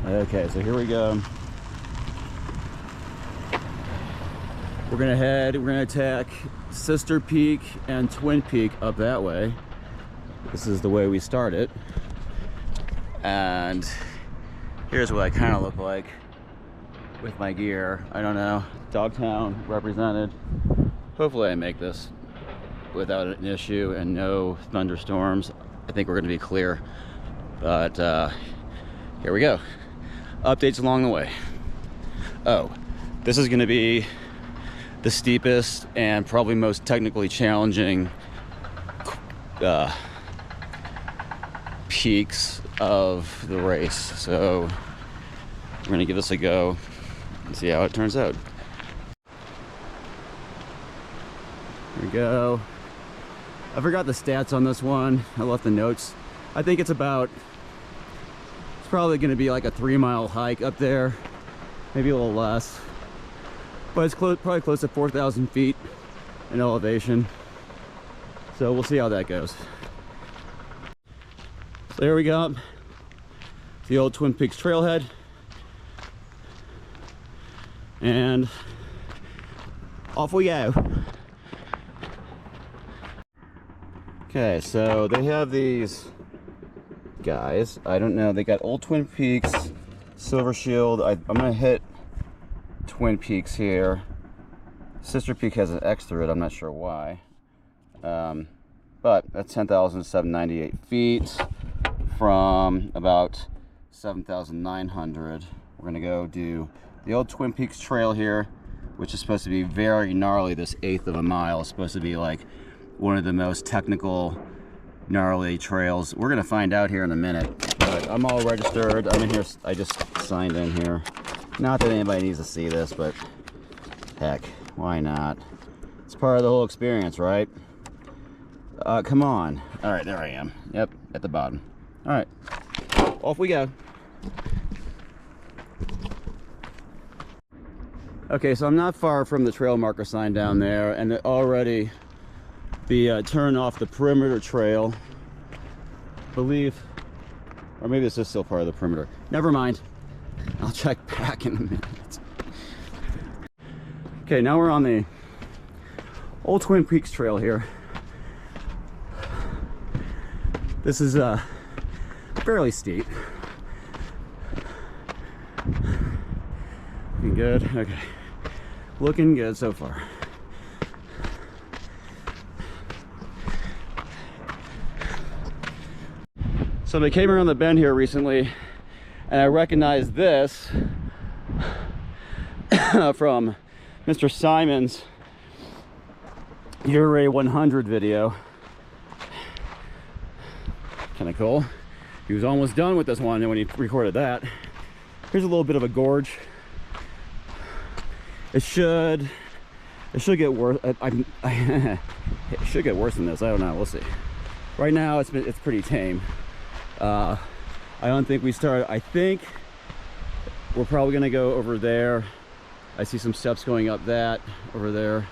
Okay, so here we go. We're gonna attack Sister Peak and Twin Peak up that way. This is the way we start it. And here's what I kind of look like with my gear. I don't know, Dogtown represented. Hopefully I make this without an issue and no thunderstorms. I think we're gonna be clear, but here we go. Updates along the way. Oh, this is gonna be the steepest and probably most technically challenging peaks of the race. So we're gonna give this a go and see how it turns out. Here we go. I forgot the stats on this one. I left the notes. I think it's probably gonna be like a 3-mile hike up there, maybe a little less. But it's probably close to 4,000 feet in elevation. So we'll see how that goes. So there we go. The old Twin Peaks trailhead. And off we go. Okay, so they have these guys. I don't know, they got old Twin Peaks, Silvershield. I'm gonna hit Twin Peaks here. Sister Peak has an X through it, I'm not sure why. But that's 10,798 feet from about 7,900. We're gonna go do the old Twin Peaks trail here, which is supposed to be very gnarly. This 1/8 of a mile is supposed to be like one of the most technical, gnarly trails. We're gonna find out here in a minute, but I'm all registered. I'm in here, I just signed in here. Not that anybody needs to see this, but heck, why not? It's part of the whole experience, right? Come on. All right, there I am. Yep, at the bottom. All right, off we go. Okay, so I'm not far from the trail marker sign down there, and already the turn off the perimeter trail, I believe, or maybe this is still part of the perimeter. Never mind. I'll check back in a minute. Okay, now we're on the old Twin Peaks trail here. This is fairly steep. Looking good. Okay, looking good so far. So they came around the bend here recently, and I recognized this from Mr. Simon's Ouray 100 video. Kind of cool. He was almost done with this one when he recorded that. Here's a little bit of a gorge. It should get worse. It should get worse than this. I don't know. We'll see. Right now, it's pretty tame. I don't think we started. I think we're probably gonna go over there. I see some steps going up that over there.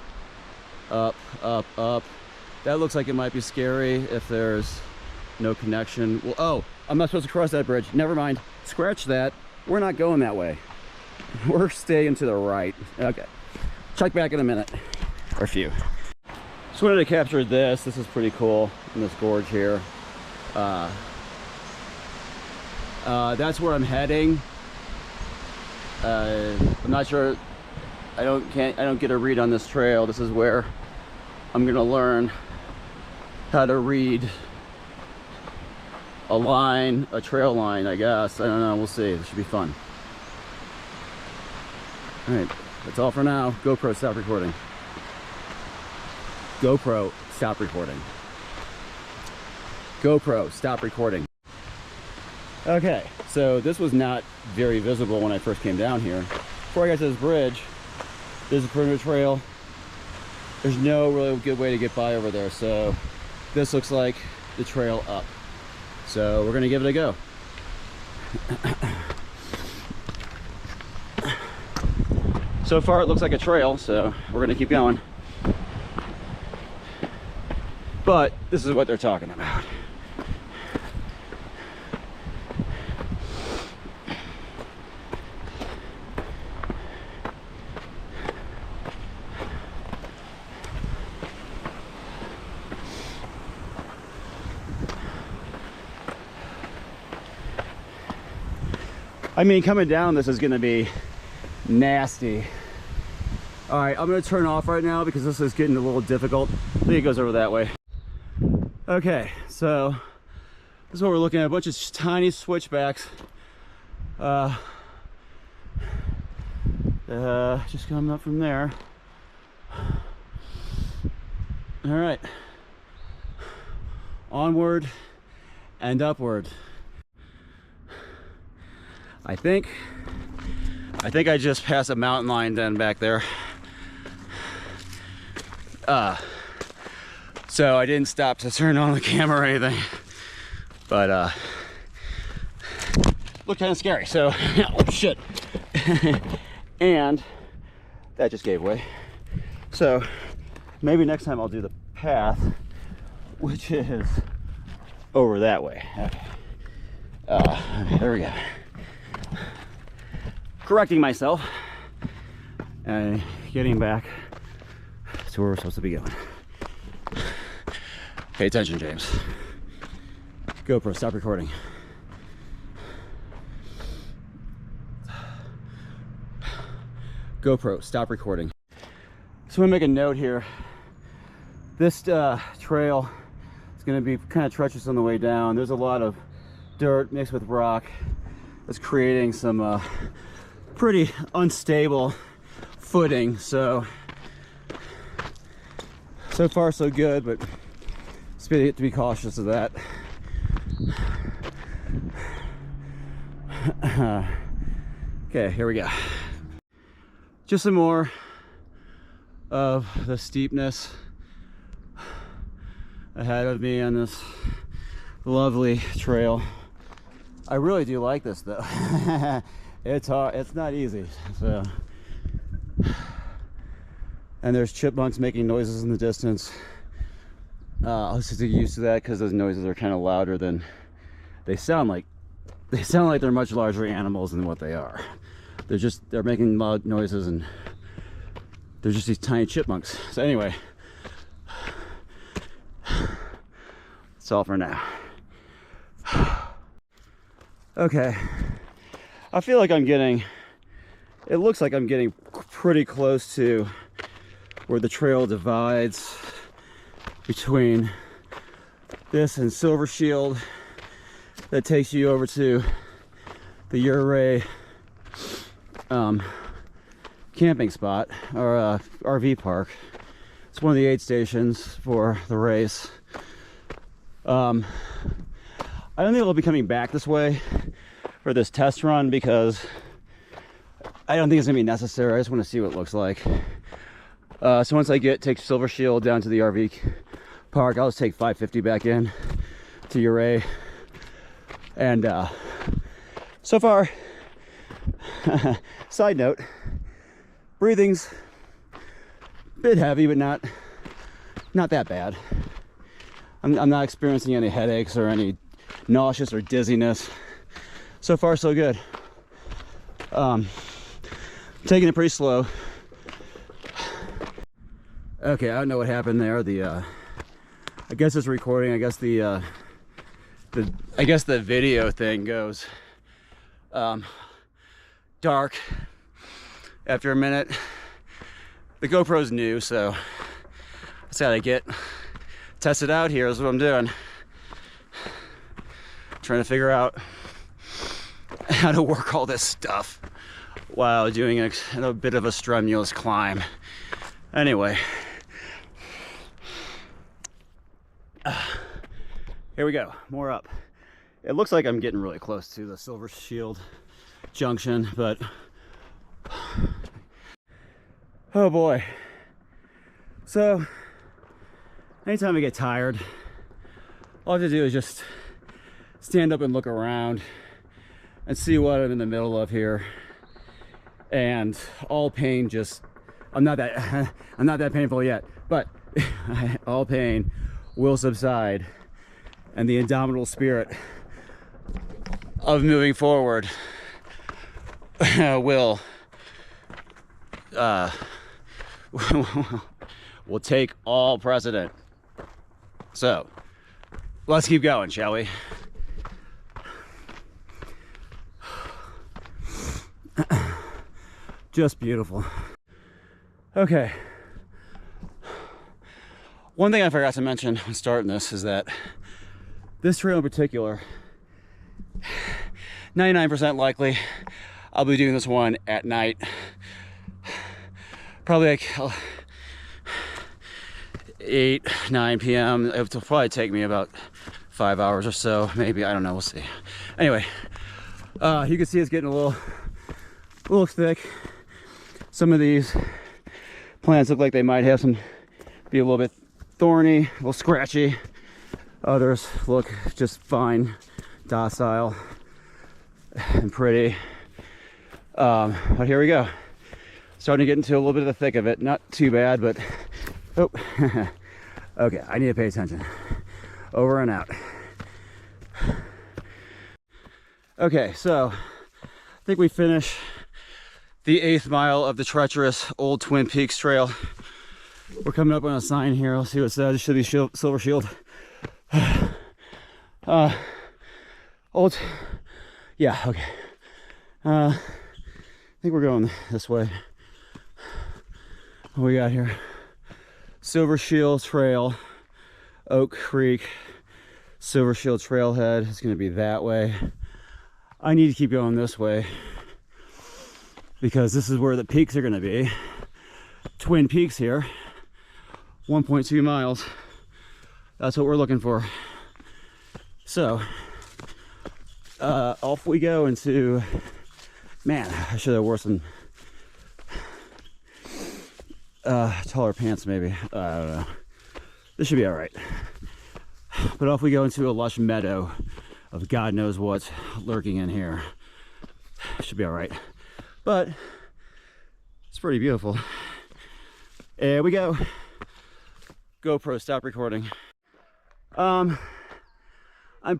Up, up, up. That looks like it might be scary if there's no connection. Well, oh, I'm not supposed to cross that bridge. Never mind. Scratch that. We're not going that way. We're staying to the right. Okay. Check back in a minute. Or a few. Just wanted to capture this. This is pretty cool in this gorge here. That's where I'm heading. I'm not sure. I don't get a read on this trail. This is where I'm gonna learn how to read a line, a trail line, I guess. I don't know. We'll see. It should be fun. All right, that's all for now. GoPro, stop recording. GoPro, stop recording. GoPro, stop recording. Okay, so this was not very visible when I first came down here. Before I got to this bridge, there's a perimeter trail. There's no really good way to get by over there, so this looks like the trail up. So we're gonna give it a go. So far it looks like a trail, so we're gonna keep going. But this is what they're talking about. I mean, coming down this is gonna be nasty. All right, I'm gonna turn off right now because this is getting a little difficult. I think it goes over that way. Okay, so this is what we're looking at, a bunch of tiny switchbacks. Just coming up from there. All right, onward and upward. I think I just passed a mountain lion den back there. So I didn't stop to turn on the camera or anything, but looked kind of scary. So oh shit. And that just gave way. So maybe next time I'll do the path, which is over that way. Okay. There we go. Correcting myself and getting back to where we're supposed to be going. Pay attention, James. GoPro, stop recording. GoPro, stop recording. So I'm gonna make a note here. This trail is gonna be kind of treacherous on the way down. There's a lot of dirt mixed with rock. It's creating some pretty unstable footing. So far so good, but it's good to be cautious of that. Okay, here we go. Just some more of the steepness ahead of me on this lovely trail. I really do like this though. It's hard, it's not easy. So, and there's chipmunks making noises in the distance. I was just used to that because those noises are kind of louder than they sound like. They sound like they're much larger animals than what they are. They're making loud noises, and they're just these tiny chipmunks. So anyway, that's all for now. Okay, I feel like it looks like I'm getting pretty close to where the trail divides between this and Silvershield. That takes you over to the Ouray camping spot, or RV park. It's one of the 8 stations for the race. I don't think I'll be coming back this way for this test run because I don't think it's gonna be necessary. I just want to see what it looks like. So once I take Silvershield down to the RV park, I'll just take 550 back in to Ouray. And so far, side note, breathing's a bit heavy, but not that bad. I'm not experiencing any headaches or any nauseous or dizziness. So far, so good. Taking it pretty slow. Okay, I don't know what happened there. I guess it's recording. I guess the video thing goes dark after a minute. The GoPro's new, so that's how I test it out here. Is what I'm doing. Trying to figure out how to work all this stuff while doing a bit of a strenuous climb. Anyway, here we go, more up. It looks like I'm getting really close to the Silvershield junction, but oh boy. So anytime I get tired, all I have to do is just stand up and look around and see what I'm in the middle of here, and all pain I'm not that painful yet, but all pain will subside, and the indomitable spirit of moving forward will take all precedent. So let's keep going, shall we? Just beautiful. Okay. One thing I forgot to mention when starting this is that this trail in particular, 99% likely I'll be doing this one at night. Probably like 8, 9 p.m. It'll probably take me about 5 hours or so, maybe. I don't know, we'll see. Anyway, you can see it's getting a little thick. Some of these plants look like they might have be a little bit thorny, a little scratchy. Others look just fine, docile, and pretty. But here we go. Starting to get into a little bit of the thick of it. Not too bad, but oh, okay. I need to pay attention. Over and out. Okay, so I think we finished the 8th mile of the treacherous old Twin Peaks trail. We're coming up on a sign here. Let's see what it says. It should be Silvershield. Old, yeah, okay. I think we're going this way. What we got here? Silvershield Trail, Oak Creek, Silvershield Trailhead. It's going to be that way. I need to keep going this way because this is where the peaks are going to be. Twin Peaks here, 1.2 miles. That's what we're looking for. So, off we go into, man, I should have worn some taller pants maybe. I don't know. This should be all right. But off we go into a lush meadow of God knows what's lurking in here. Should be all right. But it's pretty beautiful. There we go. GoPro, stop recording. I'm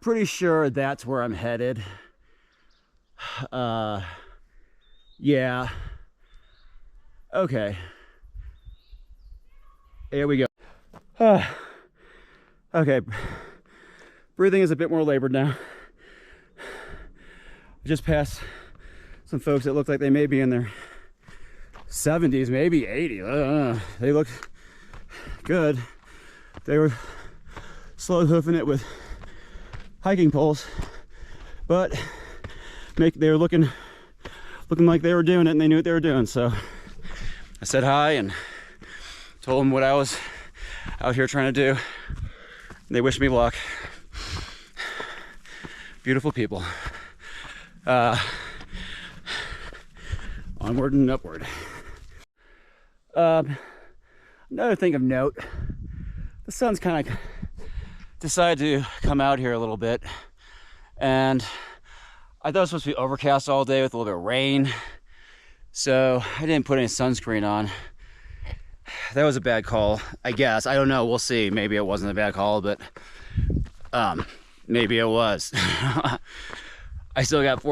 pretty sure that's where I'm headed. Yeah. Okay. Here we go. Okay. Breathing is a bit more labored now. I just passed some folks that look like they may be in their 70s, maybe 80. I don't know. They look good. They were slow hoofing it with hiking poles, but they were looking like they were doing it and they knew what they were doing. So I said hi and told them what I was out here trying to do. They wished me luck. Beautiful people. Onward and upward. Another thing of note, the sun's kind of decided to come out here a little bit, and I thought it was supposed to be overcast all day with a little bit of rain, so I didn't put any sunscreen on. That was a bad call, I guess. I don't know, we'll see. Maybe it wasn't a bad call, but maybe it was. I still got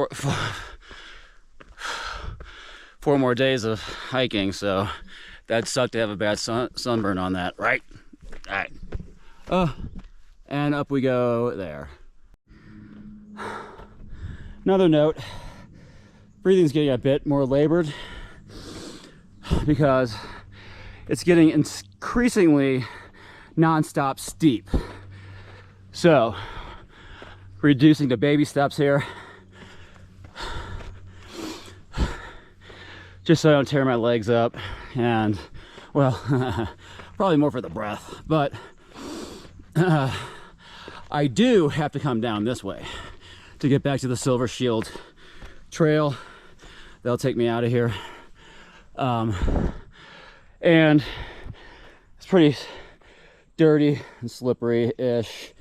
four more days of hiking, so that'd suck to have a bad sunburn on that, right? All right. And up we go there. Another note, breathing's getting a bit more labored because it's getting increasingly non-stop steep. So, reducing the baby steps here, just so I don't tear my legs up, and well, probably more for the breath, but I do have to come down this way to get back to the Silvershield trail. They'll take me out of here. And it's pretty dirty and slippery-ish.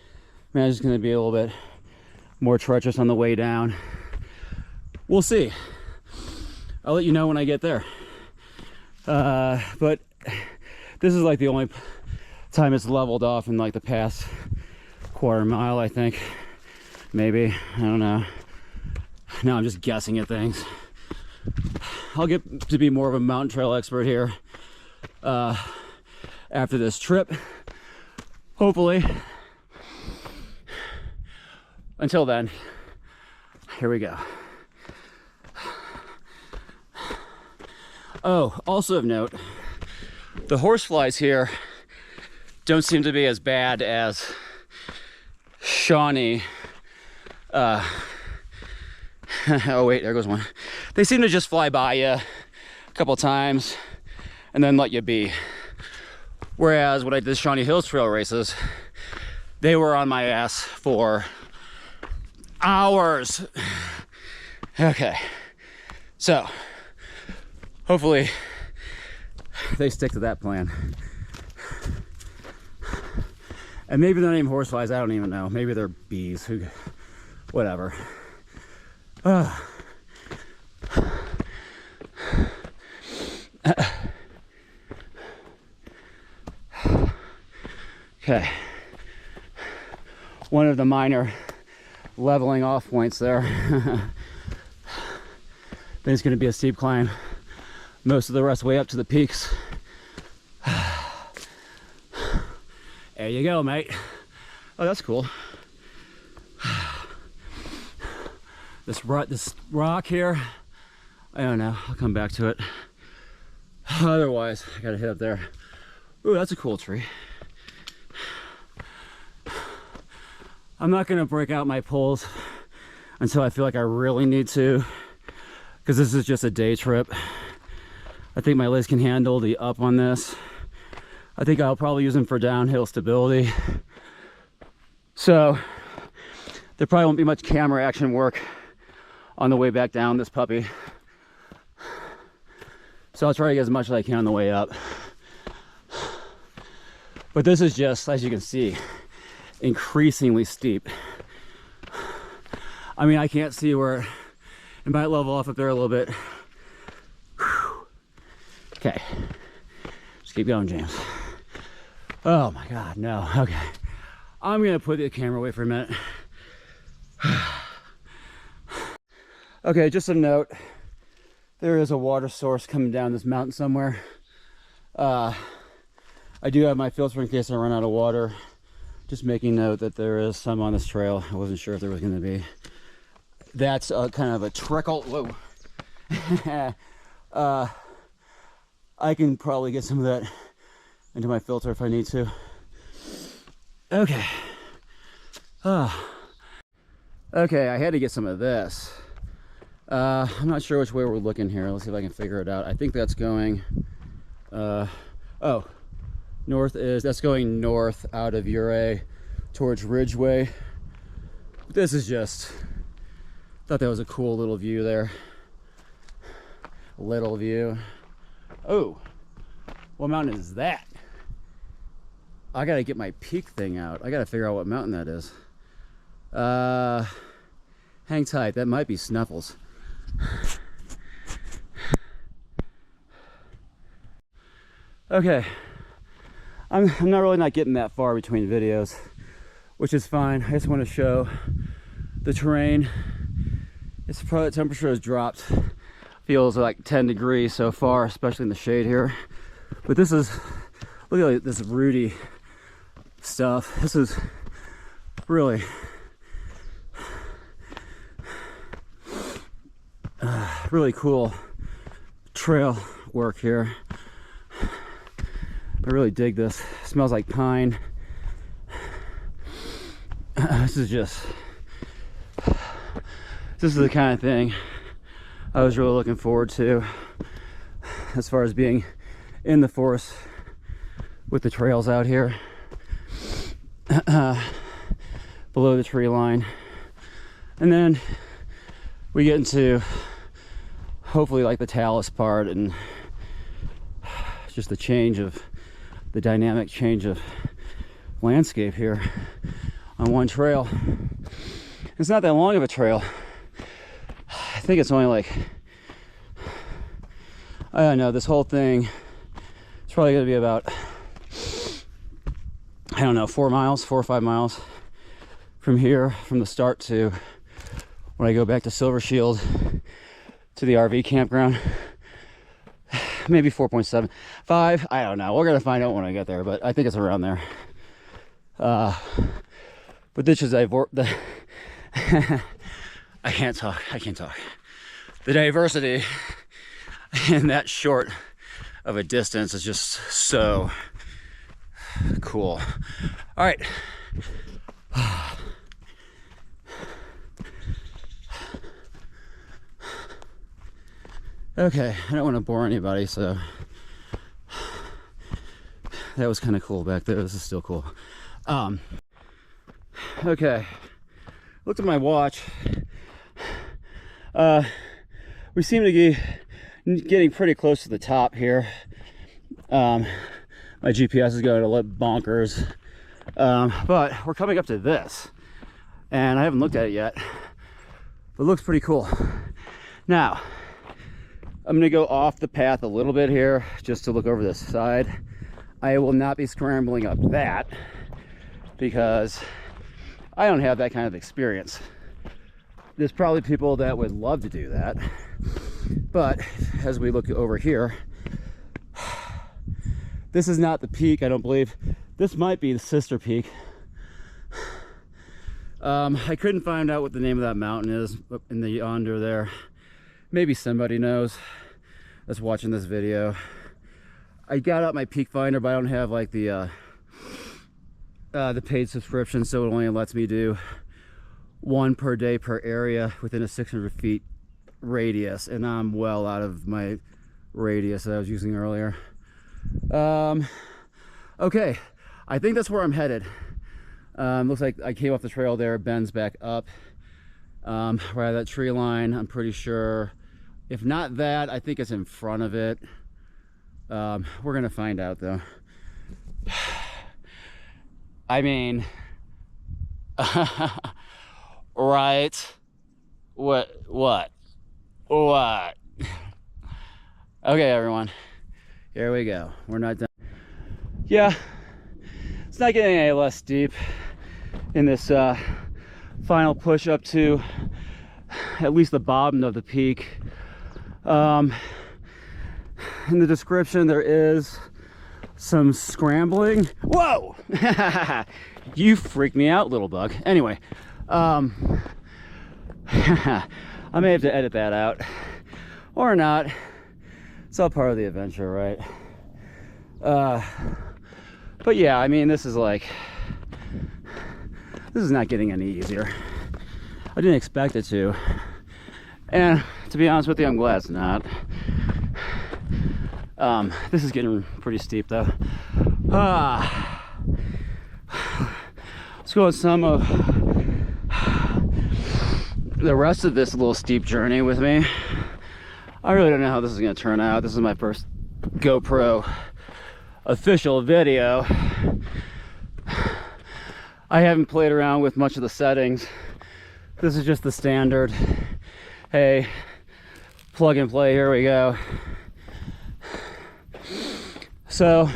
Man, it's going to be a little bit more treacherous on the way down. We'll see. I'll let you know when I get there. But this is like the only time it's leveled off in like the past quarter mile, I think. Maybe, I don't know. Now I'm just guessing at things. I'll get to be more of a mountain trail expert here after this trip, hopefully. Until then, here we go. Oh, also of note, the horseflies here don't seem to be as bad as Shawnee. Oh wait, there goes one. They seem to just fly by you a couple times and then let you be. Whereas when I did Shawnee Hills trail races, they were on my ass for hours. Okay, so hopefully they stick to that plan. And maybe they're not even horseflies, I don't even know. Maybe they're bees, who, whatever. Okay. One of the minor leveling off points there. Then it's going to be a steep climb most of the rest way up to the peaks. There you go, mate. Oh, that's cool. This rock here, I don't know, I'll come back to it. Otherwise, I gotta hit up there. Ooh, that's a cool tree. I'm not gonna break out my poles until I feel like I really need to, because this is just a day trip. I think my legs can handle the up on this. I think I'll probably use them for downhill stability. So there probably won't be much camera action work on the way back down this puppy. So I'll try to get as much as I can on the way up. But this is just, as you can see, increasingly steep. I mean, I can't see where it might level off up there a little bit. Okay, just keep going, James. Oh my God, no, okay. I'm gonna put the camera away for a minute. Okay, just a note. There is a water source coming down this mountain somewhere. I do have my filter in case I run out of water. Just making note that there is some on this trail. I wasn't sure if there was gonna be. That's kind of a trickle, whoa. I can probably get some of that into my filter if I need to. Okay. Okay, I had to get some of this. I'm not sure which way we're looking here. Let's see if I can figure it out. I think that's going, oh, that's going north out of Ouray towards Ridgeway. This is just, thought that was a cool little view there. Little view. Oh, what mountain is that? I gotta get my peak thing out. I gotta figure out what mountain that is. Hang tight, that might be Snuffles. Okay, I'm not getting that far between videos, which is fine. I just want to show the terrain. It's probably, the temperature has dropped. Feels like 10 degrees so far, especially in the shade here. But this is, look at this rooty stuff. This is really really cool trail work here. I really dig this. It smells like pine. This is the kind of thing I was really looking forward to as far as being in the forest with the trails out here below the tree line. And then we get into hopefully like the talus part and just the dynamic change of landscape here on one trail. It's not that long of a trail. I think it's only like, I don't know, this whole thing, it's probably going to be about, I don't know, 4 or 5 miles from here, from the start to when I go back to Silvershield to the RV campground. Maybe 4.75, I don't know. We're going to find out when I get there, but I think it's around there. But this is I can't talk. The diversity and that short of a distance is just so cool. All right. Okay, I don't want to bore anybody, so that was kind of cool back there. This is still cool. Okay, looked at my watch. We seem to be getting pretty close to the top here. My GPS is going a little bonkers, but we're coming up to this, and I haven't looked at it yet, but it looks pretty cool. Now, I'm gonna go off the path a little bit here just to look over this side. I will not be scrambling up that because I don't have that kind of experience. There's probably people that would love to do that, but as we look over here, this is not the peak, I don't believe. This might be the sister peak. I couldn't find out what the name of that mountain is in the yonder there. Maybe somebody knows that's watching this video. I got out my peak finder, but I don't have like the paid subscription, so it only lets me do one per day per area within a 600 feet radius, and I'm well out of my radius that I was using earlier. Okay, I think that's where I'm headed. Looks like I came off the trail there, bends back up right at that tree line. I'm pretty sure, if not that, I think it's in front of it. We're gonna find out though. I mean, right? What? Okay, everyone, here we go. We're not done. Yeah, it's not getting any less steep in this final push up to at least the bottom of the peak. In the description there is some scrambling. Whoa! You freaked me out, little bug. Anyway, I may have to edit that out or not. It's all part of the adventure, right? But yeah, I mean, this is not getting any easier. I didn't expect it to, and to be honest with you, I'm glad it's not. This is getting pretty steep though. Let's go on some of the rest of this little steep journey with me. I really don't know how this is going to turn out. This is my first GoPro official video. I haven't played around with much of the settings. This is just the standard. Hey, plug and play, here we go. So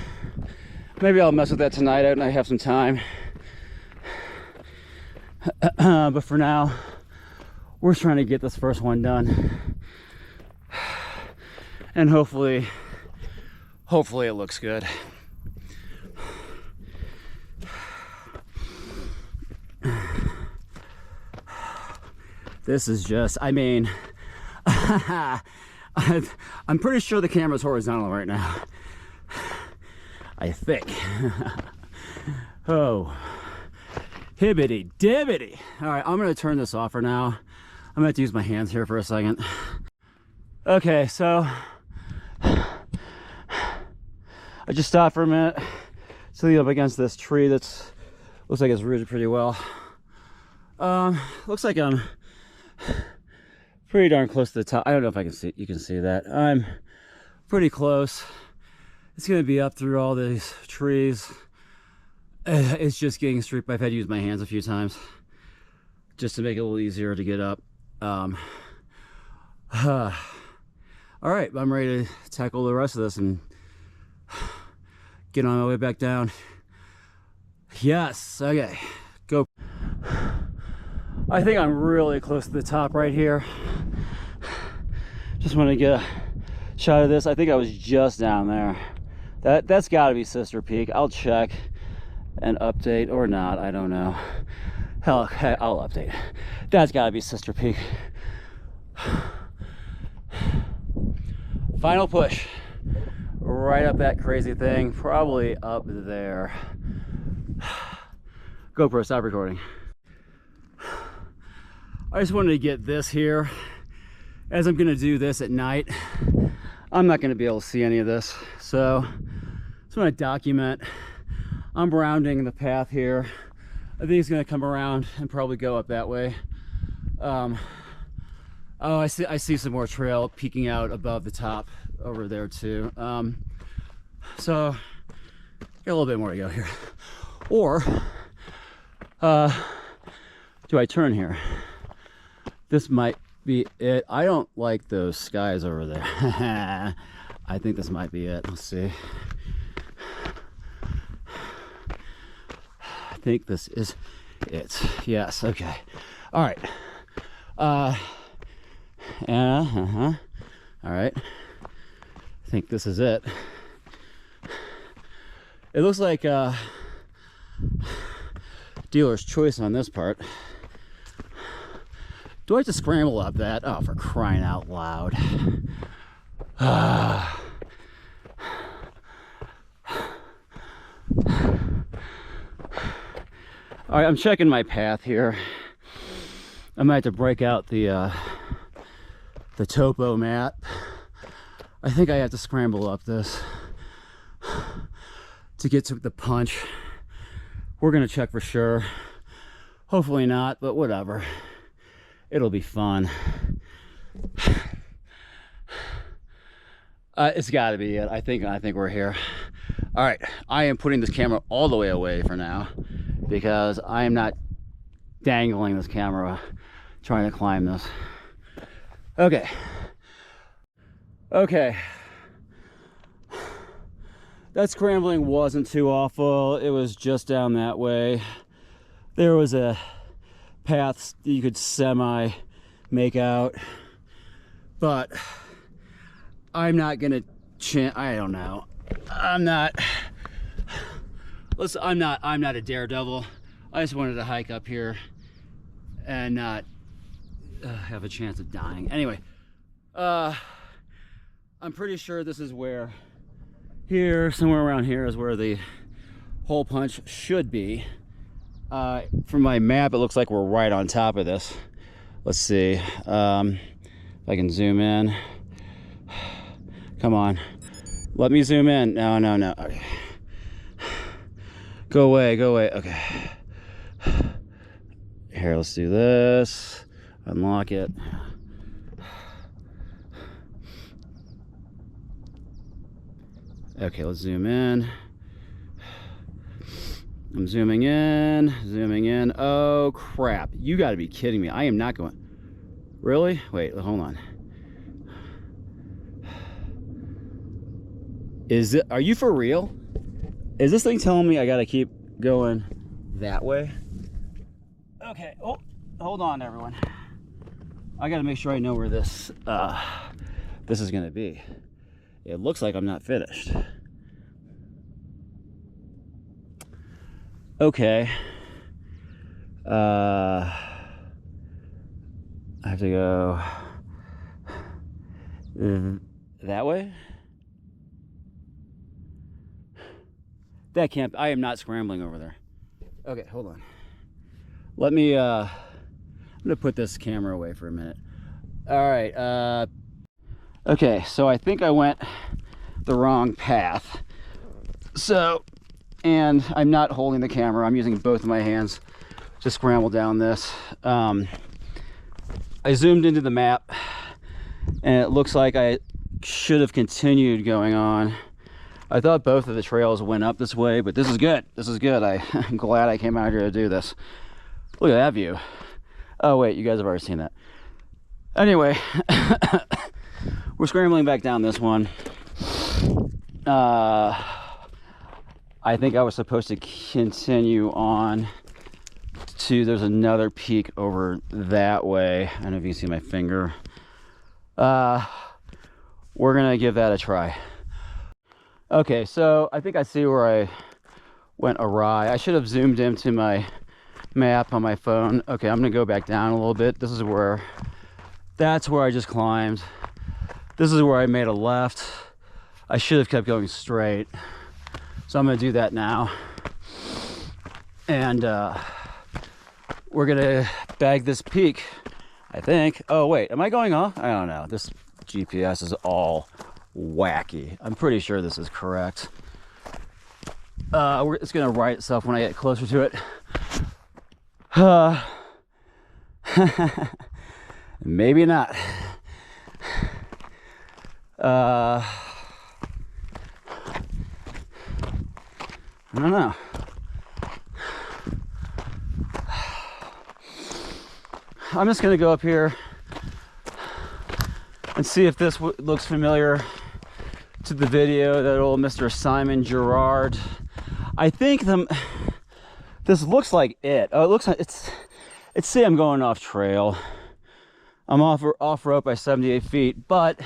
maybe I'll mess with that tonight and I have some time. But for now, we're trying to get this first one done. And hopefully it looks good. This is just, I mean, I'm pretty sure the camera's horizontal right now. I think. Oh, hibbity dibbity. All right, I'm gonna turn this off for now. I'm gonna have to use my hands here for a second. Okay, so I just stopped for a minute, sitting up against this tree that's looks like it's rooted pretty well. Looks like I'm pretty darn close to the top. I don't know if I can see, you can see that. I'm pretty close. It's gonna be up through all these trees. It's just getting steep. I've had to use my hands a few times just to make it a little easier to get up. All right, I'm ready to tackle the rest of this and get on my way back down. Yes, okay, go. I think I'm really close to the top right here. Just want to get a shot of this. I think I was just down there. That's got to be Sister Peak. I'll check and update, or not, I don't know. Hell, I'll update. That's got to be Sister Peak. Final push. Right up that crazy thing, probably up there. GoPro, stop recording. I just wanted to get this here. As I'm gonna do this at night, I'm not gonna be able to see any of this. So I just wanna document. I'm rounding the path here. I think it's gonna come around and probably go up that way. Oh, I see some more trail peeking out above the top over there too. So got a little bit more to go here. Or do I turn here? This might be it. I don't like those skies over there. I think this might be it. Let's see. I think this is it. Yes, okay. All right. All right. I think this is it. It looks like dealer's choice on this part. Do I have to scramble up that? Oh, for crying out loud. All right, I'm checking my path here. I might have to break out the topo map. I think I have to scramble up this to get to the punch. We're gonna check for sure. Hopefully not, but whatever. It'll be fun. It's gotta be it. I think we're here. All right, I am putting this camera all the way away for now because I am not dangling this camera trying to climb this. Okay. Okay. That scrambling wasn't too awful. It was just down that way. There was a path you could semi make out, but I'm not gonna I don't know. I'm not a daredevil. I just wanted to hike up here and not have a chance of dying. Anyway, I'm pretty sure this is where, here, somewhere around here is where the hole punch should be. From my map, it looks like we're right on top of this. Let's see if I can zoom in. Come on, let me zoom in. No. Okay. Go away. Okay. Here, let's do this. Unlock it. Okay, let's zoom in. I'm zooming in. Oh crap, you gotta be kidding me. I am not going. Really? Wait, hold on. Are you for real? Is this thing telling me I gotta keep going that way? Okay, oh, hold on everyone. I gotta make sure I know where this is gonna be. It looks like I'm not finished. Okay. I have to go that way. That can't, I am not scrambling over there. Okay, hold on. Let me, I'm gonna put this camera away for a minute. All right, okay, so I think I went the wrong path. So, and I'm not holding the camera. I'm using both of my hands to scramble down this. I zoomed into the map and it looks like I should have continued going on. I thought both of the trails went up this way, but this is good. This is good. I'm glad I came out here to do this. Look at that view. Oh wait, you guys have already seen that. Anyway, we're scrambling back down this one. I think I was supposed to continue on to, there's another peak over that way. I don't know if you can see my finger. We're gonna give that a try. Okay, so I think I see where I went awry. I should have zoomed into my map on my phone. Okay, I'm gonna go back down a little bit. This is where, that's where I just climbed. This is where I made a left. I should have kept going straight. So I'm gonna do that now. And we're gonna bag this peak, I think. Oh wait, am I going off? I don't know. This GPS is all wacky. I'm pretty sure this is correct. It's gonna right itself when I get closer to it. Maybe not. I don't know. I'm just gonna go up here and see if this looks familiar to the video that old Mr. Simon Gerard. I think this looks like it. Oh, it looks like it's say I'm going off trail. I'm off rope by 78 feet, but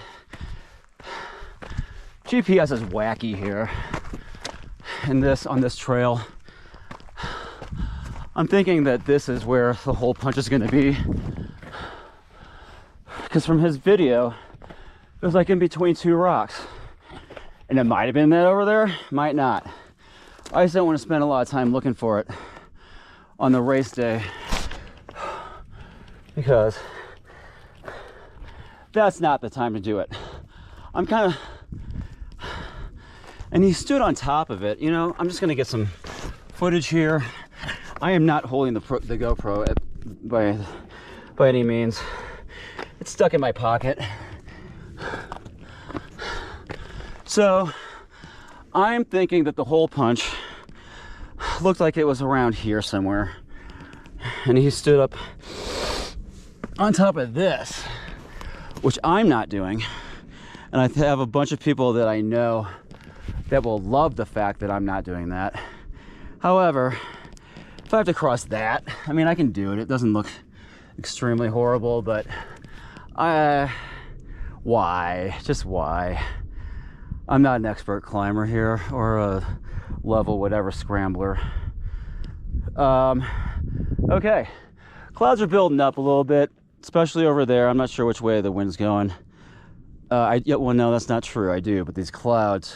GPS is wacky here on this trail. I'm thinking that this is where the hole punch is going to be, because from his video it was like in between two rocks, and it might have been that over there, might not. I just don't want to spend a lot of time looking for it on the race day, because that's not the time to do it. I'm kind of, and he stood on top of it, you know. I'm just gonna get some footage here. I am not holding the GoPro by any means. It's stuck in my pocket. So I'm thinking that the hole punch looked like it was around here somewhere, and he stood up on top of this, which I'm not doing. And I have a bunch of people that I know that will love the fact that I'm not doing that. However, if I have to cross that, I mean, I can do it. It doesn't look extremely horrible, but why? Just why? I'm not an expert climber here, or a level whatever scrambler. Okay, clouds are building up a little bit, especially over there. I'm not sure which way the wind's going. Well, no, that's not true. I do, but these clouds,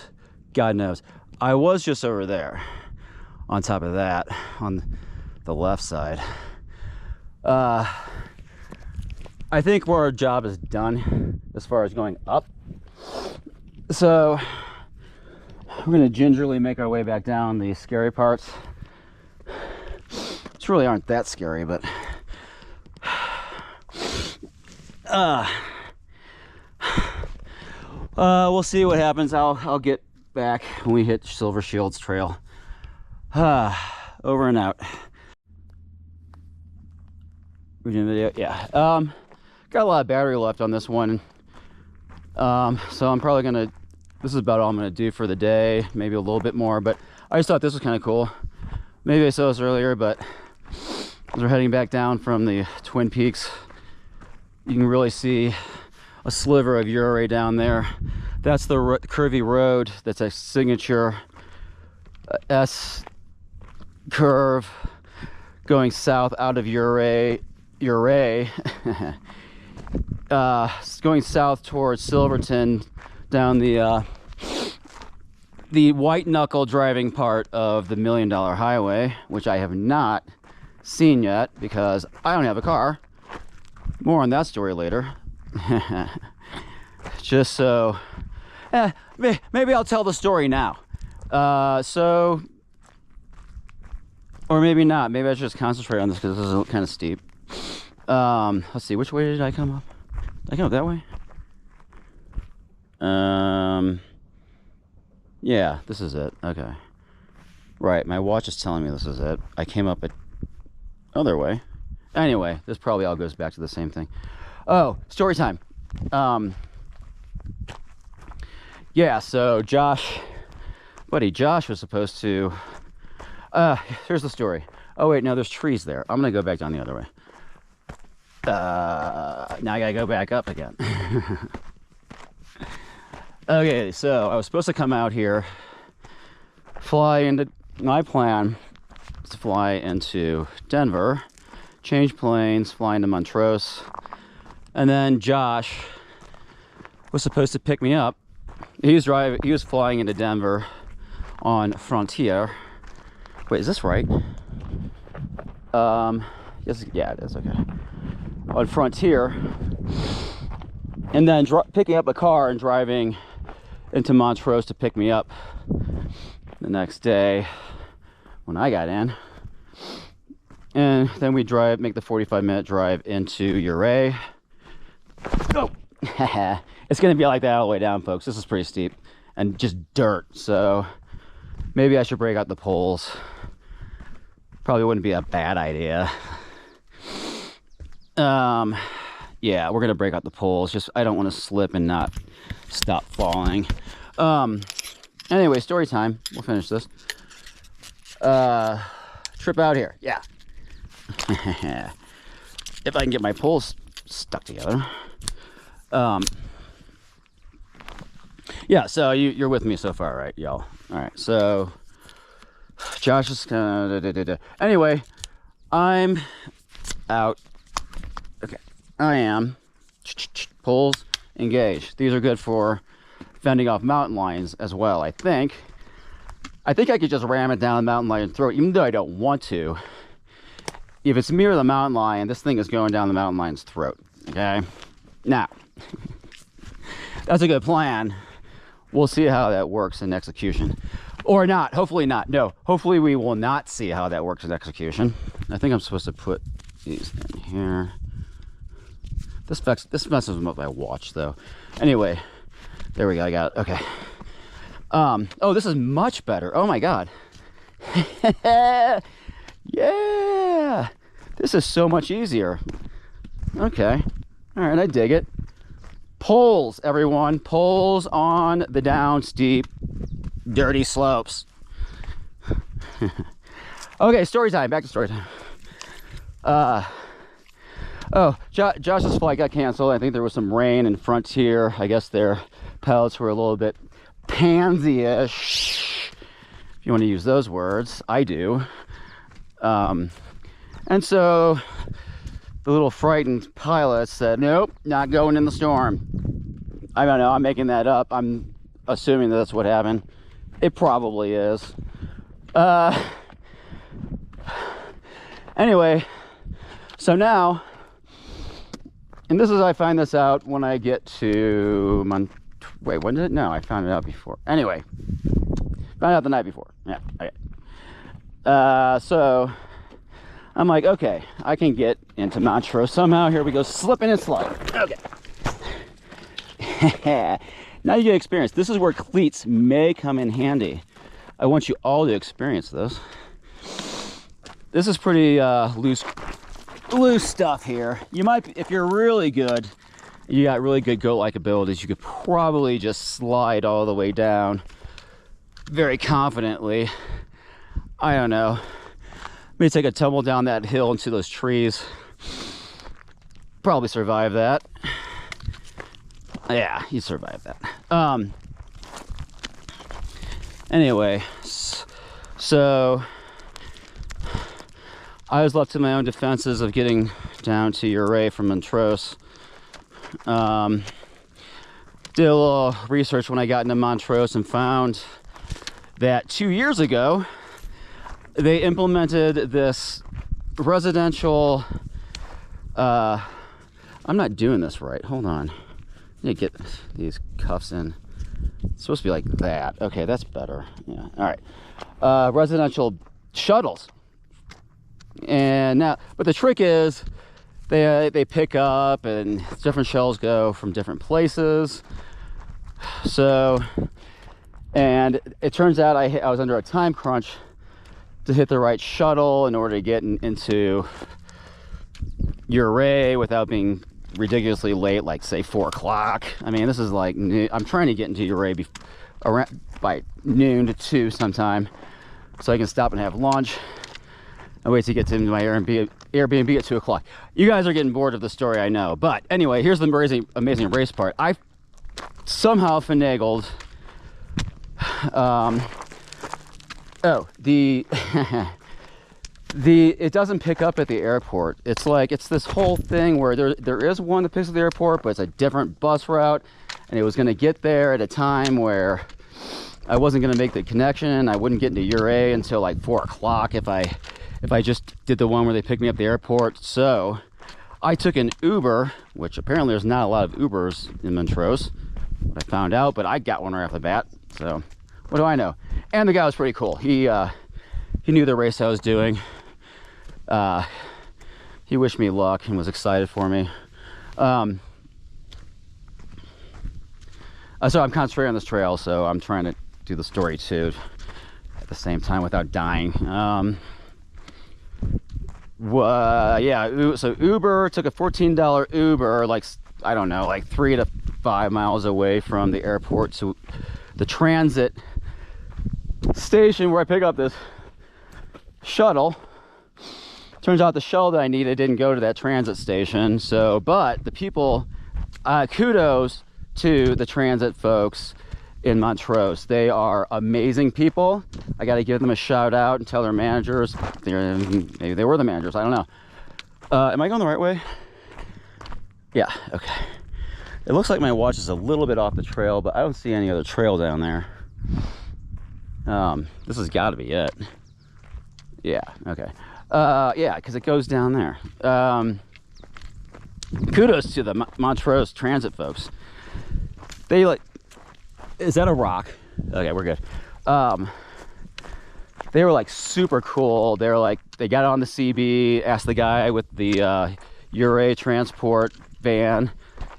God knows. I was just over there, on top of that, on the left side. I think our job is done as far as going up. So we're gonna gingerly make our way back down the scary parts, which really aren't that scary, but we'll see what happens. I'll get back when we hit Silvershield's trail. Over and out. Video, yeah. Got a lot of battery left on this one. So I'm probably gonna, this is about all I'm gonna do for the day, maybe a little bit more, but I just thought this was kind of cool. Maybe I saw this earlier, but as we're heading back down from the Twin Peaks, you can really see a sliver of Ouray down there. That's the curvy road. That's a signature S curve going south out of Ouray, going south towards Silverton, down the white knuckle driving part of the $1 Million Highway, which I have not seen yet because I don't have a car. More on that story later. Just so, maybe I'll tell the story now. Or maybe not. Maybe I should just concentrate on this because this is kind of steep. Let's see, which way did I come up? Did I come up that way? Yeah, this is it. Okay. Right, my watch is telling me this is it. I came up a other way. Anyway, this probably all goes back to the same thing. Oh, story time. Yeah, so Josh was supposed to, here's the story. Oh wait, no, there's trees there. I'm gonna go back down the other way. Now I gotta go back up again. Okay, so I was supposed to come out here, fly into, my plan is to fly into Denver, change planes, fly into Montrose, and then Josh was supposed to pick me up. He was flying into Denver on Frontier. Wait, is this right? Yes, yeah, it is. Okay. On Frontier, and then picking up a car and driving into Montrose to pick me up the next day when I got in, and then we make the 45-minute drive into Ouray. Oh, it's gonna be like that all the way down, folks. This is pretty steep and just dirt, so maybe I should break out the poles. Probably wouldn't be a bad idea. Yeah, we're gonna break out the poles. Just I don't want to slip and not stop falling. Anyway, story time. We'll finish this. Trip out here. Yeah. If I can get my poles stuck together. Yeah. So you're with me so far, right, y'all? All right. So Josh is gonna. Anyway, I'm out. Okay, I am. Poles engaged. These are good for fending off mountain lions as well. I think I could just ram it down the mountain lion's throat, even though I don't want to. If it's near the mountain lion, this thing is going down the mountain lion's throat. Okay, now that's a good plan. We'll see how that works in execution. Or not. Hopefully not. No. Hopefully we will not see how that works in execution. I think I'm supposed to put these in here. This messes with my watch, though. Anyway, there we go. I got it. Okay. Oh, this is much better. Oh my God. Yeah. This is so much easier. Okay. All right. I dig it. Poles, everyone. Poles on the down steep, dirty slopes. Okay, story time. Back to story time. Oh, Josh's flight got canceled. I think there was some rain in Frontier. I guess their pilots were a little bit pansy-ish, if you want to use those words. I do. And so the little frightened pilot said, nope, not going in the storm. I don't know. I'm making that up. I'm assuming that's what happened. It probably is. Anyway, so now, and this is, I find this out when I get to wait, when did it? No, I found it out before. Anyway, found out the night before. Yeah, okay. So I'm like, okay, I can get into Montrose somehow. Here we go, slipping and sliding. Okay. Now you get experience. This is where cleats may come in handy. I want you all to experience this. This is pretty loose stuff here. You might, if you're really good, you got really good goat-like abilities, you could probably just slide all the way down very confidently. I don't know. Maybe take a tumble down that hill into those trees. Probably survive that. Yeah, you survived that. Anyway, so I was left to my own defenses of getting down to Ouray from Montrose. Did a little research when I got into Montrose and found that 2 years ago they implemented this residential I'm not doing this right. Hold on. I need to get these cuffs in. It's supposed to be like that. Okay, that's better. Yeah. All right. Residential shuttles. And now, but the trick is they pick up and different shells go from different places. So, and it turns out I was under a time crunch to hit the right shuttle in order to get into Ouray without being ridiculously late, like say 4 o'clock. I mean, this is like I'm trying to get into Ouray by noon to 2 sometime, so I can stop and have lunch. I wait to get to my Airbnb at 2 o'clock. You guys are getting bored of the story, I know. But anyway, here's the amazing race part. I somehow finagled. It doesn't pick up at the airport. It's like, it's this whole thing where there is one that picks up at the airport, but it's a different bus route. and it was going to get there at a time where I wasn't going to make the connection. I wouldn't get into Ouray until like 4 o'clock if I just did the one where they picked me up at the airport. So I took an Uber, which apparently there's not a lot of Ubers in Montrose, I found out, but I got one right off the bat. So what do I know? And the guy was pretty cool. He knew the race I was doing. He wished me luck and was excited for me. So I'm concentrating on this trail, so I'm trying to do the story too at the same time without dying. Yeah, so Uber, took a $14 Uber, like, I don't know, like 3 to 5 miles away from the airport to the transit station where I pick up this shuttle. Turns out the shuttle that I needed didn't go to that transit station. So, but the people, kudos to the transit folks in Montrose. They are amazing people. I got to give them a shout out and tell their managers. Maybe they were the managers, I don't know. Am I going the right way? Yeah, okay. It looks like my watch is a little bit off the trail, but I don't see any other trail down there. This has got to be it. Yeah, okay. Yeah, because it goes down there. Kudos to the Montrose transit folks. They like, is that a rock? Okay, we're good. They were like super cool. They were like, they got on the CB, asked the guy with the Ouray transport van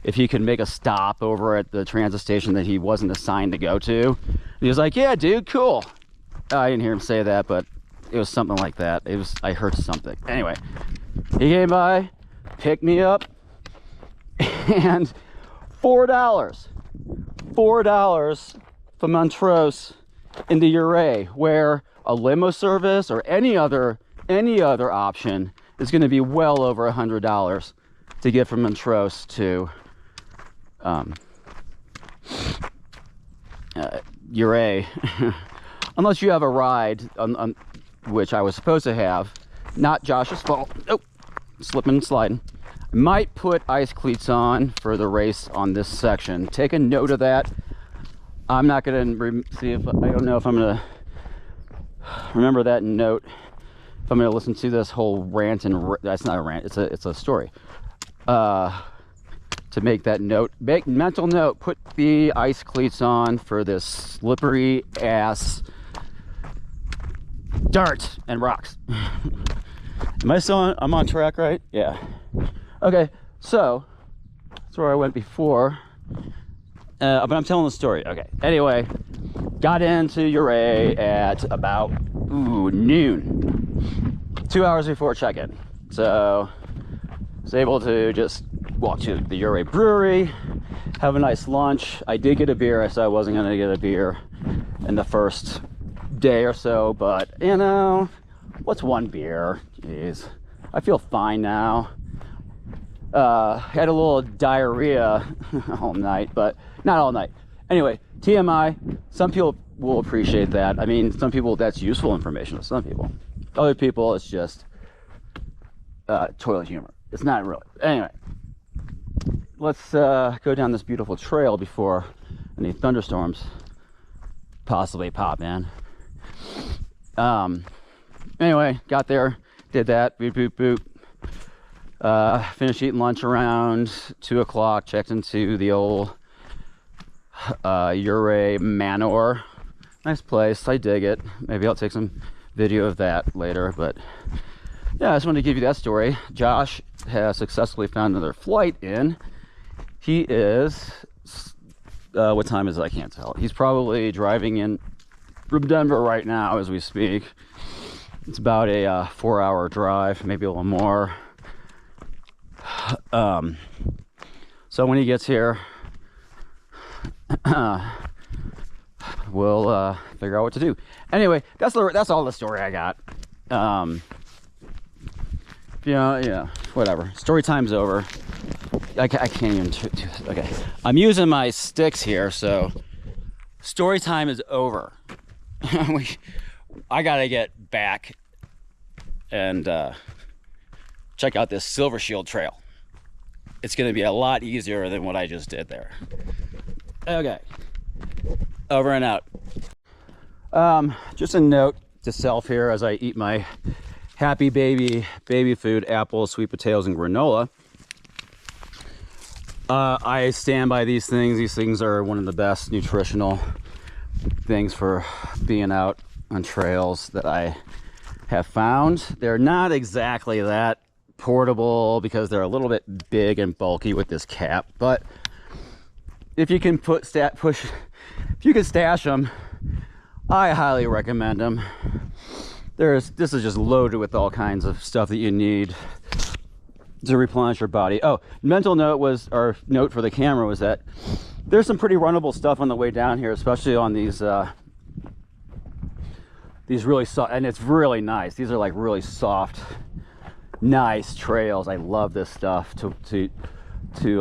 if he could make a stop over at the transit station that he wasn't assigned to go to. And he was like, yeah, dude, cool. I didn't hear him say that, but it was something like that. It was, I heard something. Anyway, he came by, picked me up, and $4 from Montrose into Ouray, where a limo service or any other option is going to be well over $100 to get from Montrose to Ouray. Unless you have a ride on which I was supposed to have. Not Josh's fault. Oh, slipping and sliding. I might put ice cleats on for the race on this section. Take a note of that. I'm not gonna see if, I don't know if I'm gonna remember that note. If I'm gonna listen to this whole rant and that's not a rant, it's a story. To make that note, make mental note, put the ice cleats on for this slippery ass dirt and rocks. Am I still on? I'm on track, right? Yeah. Okay, so that's where I went before. But I'm telling the story. Okay. Anyway, got into Ouray at about noon, 2 hours before check-in. So I was able to just walk to the Ouray brewery, have a nice lunch. I did get a beer. I said I wasn't going to get a beer in the first day or so, but you know, what's one beer? Jeez, I feel fine now. Had a little diarrhea all night, but not all night. Anyway, TMI, some people will appreciate that. I mean, some people, that's useful information to some people. Other people, it's just toilet humor. It's not really. Anyway, let's go down this beautiful trail before any thunderstorms possibly pop in. Anyway, got there, did that, boop, boop, boop. Finished eating lunch around 2 o'clock, checked into the old Ouray Manor. Nice place, I dig it. Maybe I'll take some video of that later, but yeah, I just wanted to give you that story. Josh has successfully found another flight in. He is, what time is it? I can't tell. He's probably driving in from Denver right now as we speak. It's about a 4-hour drive, maybe a little more. So when he gets here, we'll figure out what to do. Anyway, that's all the story I got. Yeah, whatever. Story time's over. I can't even okay. I'm using my sticks here, so story time is over. I gotta get back and check out this Silvershield trail. It's gonna be a lot easier than what I just did there. Okay, over and out. Just a note to self here as I eat my happy baby food, apples, sweet potatoes, and granola. I stand by these things. These things are one of the best nutritional things for being out on trails that I have found. They're not exactly that portable because they're a little bit big and bulky with this cap, but if you can if you can stash them, I highly recommend them. This is just loaded with all kinds of stuff that you need to replenish your body. Oh, mental note was, or note for the camera was that there's some pretty runnable stuff on the way down here, especially on these really soft, and it's really nice. These are like really soft, nice trails. I love this stuff to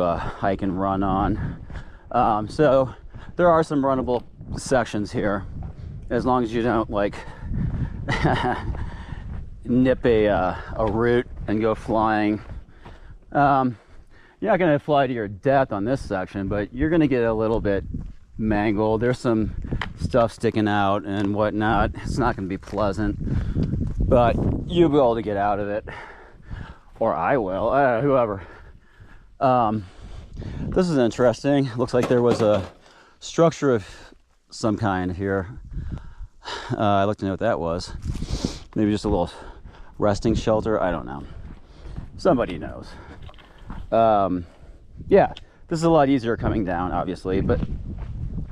hike and run on. So there are some runnable sections here, as long as you don't like nip a root and go flying. You're not going to fly to your death on this section, but you're going to get a little bit mangled. There's some stuff sticking out and whatnot. It's not going to be pleasant, but you'll be able to get out of it, or I will, whoever. This is interesting. Looks like there was a structure of some kind here. I'd like to know what that was. Maybe just a little resting shelter. I don't know. Somebody knows. Yeah, this is a lot easier coming down, obviously, but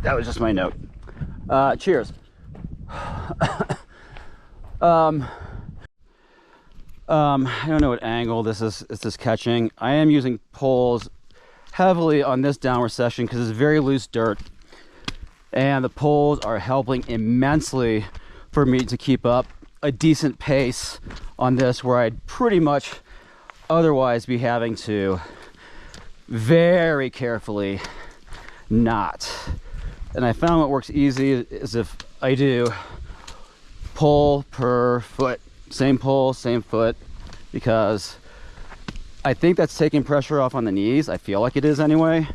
that was just my note. Cheers. I don't know what angle this is catching. I am using poles heavily on this downward section because it's very loose dirt, and the poles are helping immensely for me to keep up a decent pace on this, where I'd pretty much otherwise be having to very carefully knot. And I found what works easy is if I do pole per foot, same pole, same foot, because I think that's taking pressure off on the knees. I feel like it is anyway.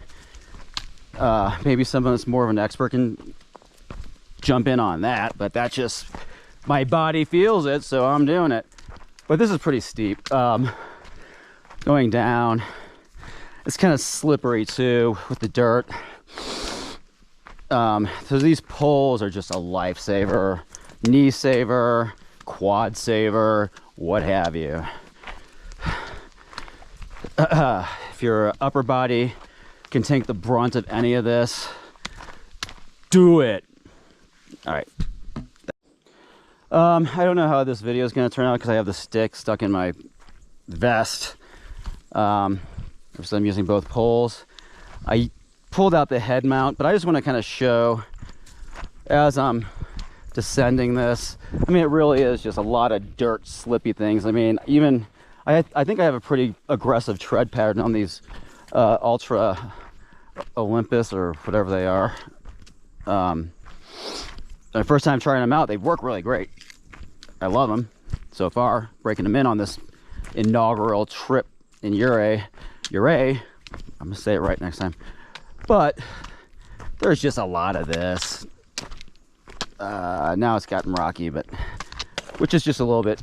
Maybe someone that's more of an expert can jump in on that, but that's just, my body feels it, so I'm doing it. But this is pretty steep. Going down, it's kind of slippery too with the dirt. So these poles are just a lifesaver, knee saver, quad saver, what have you. If your upper body can take the brunt of any of this, do it. All right. I don't know how this video is going to turn out because I have the stick stuck in my vest. So I'm using both poles. I pulled out the head mount, but I just want to kind of show as I'm descending this. I mean, it really is just a lot of dirt, slippy things. I mean, even I think I have a pretty aggressive tread pattern on these Ultra Olympus or whatever they are. My first time trying them out, they work really great. I love them so far. Breaking them in on this inaugural trip in Ouray. I'm gonna say it right next time. But there's just a lot of this. Now it's gotten rocky, but which is just a little bit.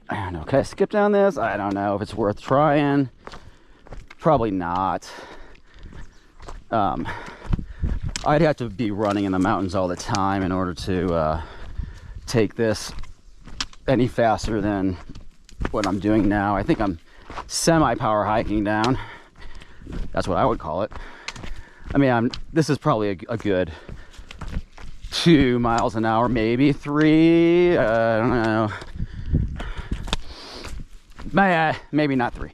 I don't know. Can I skip down this? I don't know if it's worth trying. Probably not. I'd have to be running in the mountains all the time in order to take this any faster than what I'm doing now. I think I'm semi-power hiking down. That's what I would call it. I mean, this is probably a good 2 miles an hour, maybe 3. I don't know. Maybe not 3.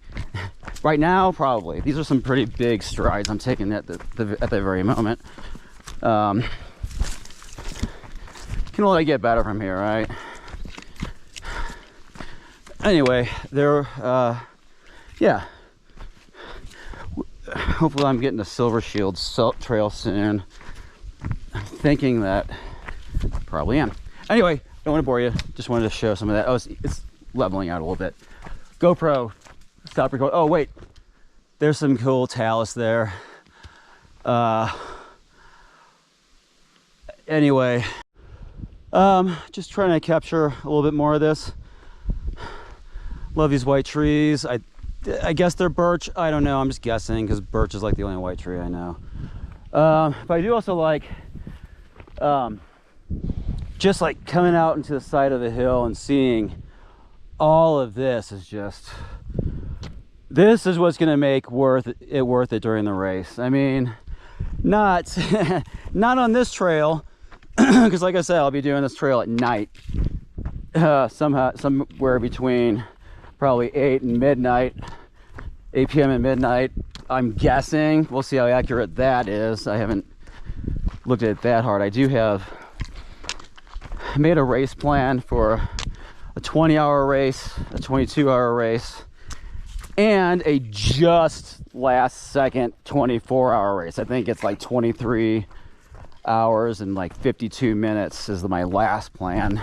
Right now, probably. These are some pretty big strides I'm taking at the very moment. Can only get better from here, right? Anyway, yeah. Hopefully I'm getting to Silvershield trail soon. I'm thinking that probably am. Anyway, don't want to bore you. Just wanted to show some of that. Oh, it's leveling out a little bit. GoPro, stop recording. Oh, wait. There's some cool talus there. Anyway, just trying to capture a little bit more of this. Love these white trees. I guess they're birch. I don't know. I'm just guessing because birch is like the only white tree I know. But I do also like just like coming out into the side of the hill and seeing all of this is just, this is what's going to make worth it during the race. I mean, not not on this trail, because like I said, I'll be doing this trail at night, somewhere between probably 8 p.m. and midnight. I'm guessing. We'll see how accurate that is. I haven't looked at it that hard. I do have made a race plan for a 20-hour race, a 22-hour race, and a just last second 24-hour race. I think it's like 23 hours and like 52 minutes is my last plan.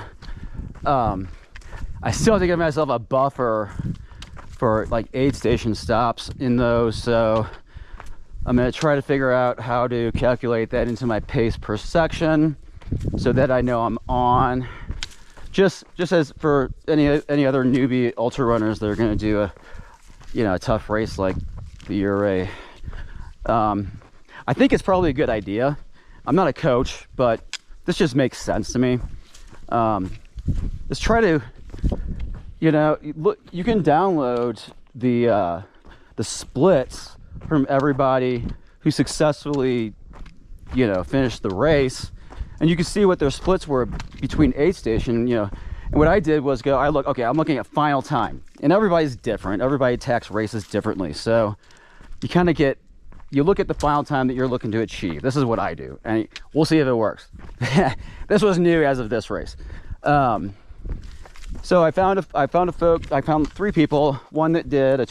I still have to give myself a buffer for like aid station stops in those, so I'm going to try to figure out how to calculate that into my pace per section so that I know I'm on. Just as for any other newbie ultra runners that are going to do a tough race like the Ouray. I think it's probably a good idea. I'm not a coach, but this just makes sense to me. Let's try to, look, you can download the splits from everybody who successfully, finished the race, and you can see what their splits were between aid station. And what I did was I'm looking at final time, and everybody's different. Everybody attacks races differently, so you kind of you look at the final time that you're looking to achieve. This is what I do, and we'll see if it works. This was new as of this race. So I found 3 people, one that did a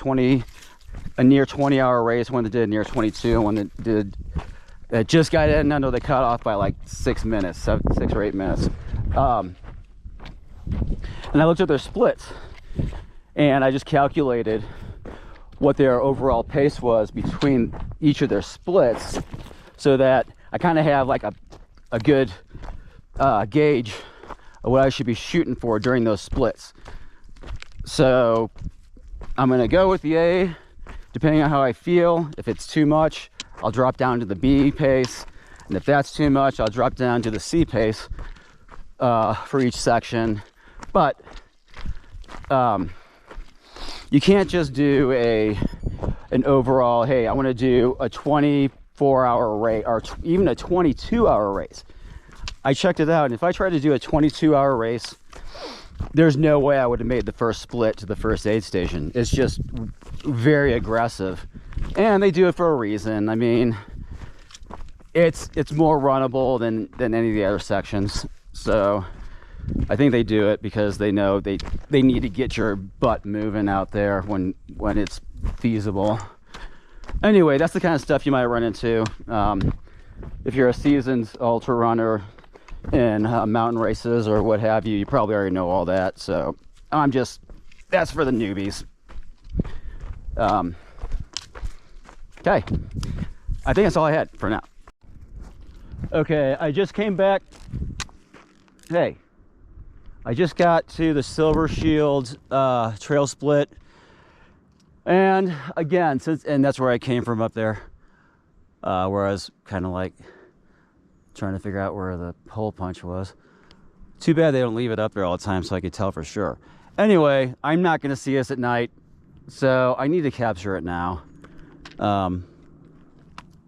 near 20-hour race, one that did near 22, and one that just got in under the cutoff by like 6 or 8 minutes. And I looked at their splits, and I just calculated what their overall pace was between each of their splits, so that I kind of have like a good gauge of what I should be shooting for during those splits. So I'm gonna go with the A, depending on how I feel. If it's too much, I'll drop down to the B pace, and if that's too much, I'll drop down to the C pace for each section. But you can't just do an overall, hey, I want to do a 24-hour race or even a 22-hour race. I checked it out, and if I tried to do a 22-hour race, there's no way I would have made the first split to the first aid station. It's just very aggressive, and they do it for a reason. I mean, it's more runnable than any of the other sections. So I think they do it because they know they need to get your butt moving out there when it's feasible. Anyway, that's the kind of stuff you might run into if you're a seasoned ultra runner in mountain races or what have you. You probably already know all that, so that's for the newbies. Okay, I think that's all I had for now. Okay, I just came back. Hey, I just got to the Silvershield trail split, and again, and that's where I came from up there, where I was kind of like trying to figure out where the hole punch was. Too bad they don't leave it up there all the time so I could tell for sure. Anyway, I'm not going to see us at night, so I need to capture it now. Not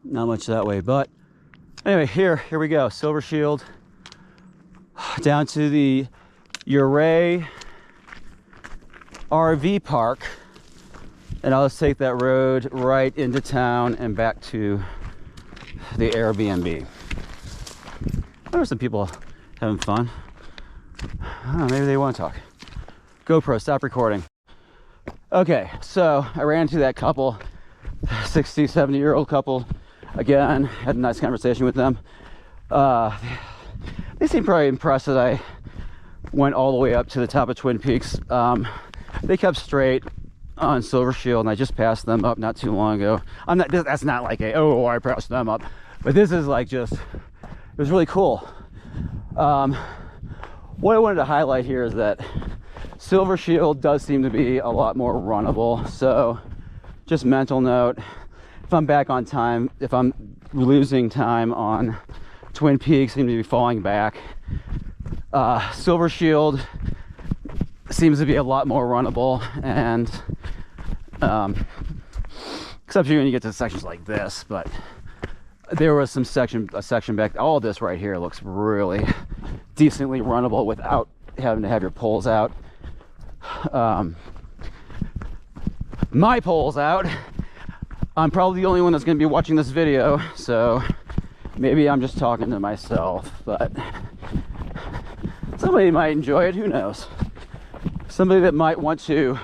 much that way, but anyway, here we go. Silvershield down to the Ouray RV park, and I'll just take that road right into town and back to the Airbnb. There were some people having fun. Maybe they want to talk. GoPro, stop recording. Okay, so I ran into that couple, 60, 70-year-old couple. Again, had a nice conversation with them. They seemed probably impressed that I went all the way up to the top of Twin Peaks. They kept straight. on Silvershield, and I just passed them up not too long ago. That's not like a, oh, I passed them up, but this is like just, it was really cool. What I wanted to highlight here is that Silvershield does seem to be a lot more runnable. So just mental note, if I'm back on time, if I'm losing time on Twin Peaks, seem to be falling back. Silvershield seems to be a lot more runnable, and except for when you get to sections like this. But there was a section back, all this right here looks really decently runnable without having to have your poles out. My pole's out. I'm probably the only one that's going to be watching this video, so maybe I'm just talking to myself, but somebody might enjoy it, who knows. Somebody that might want to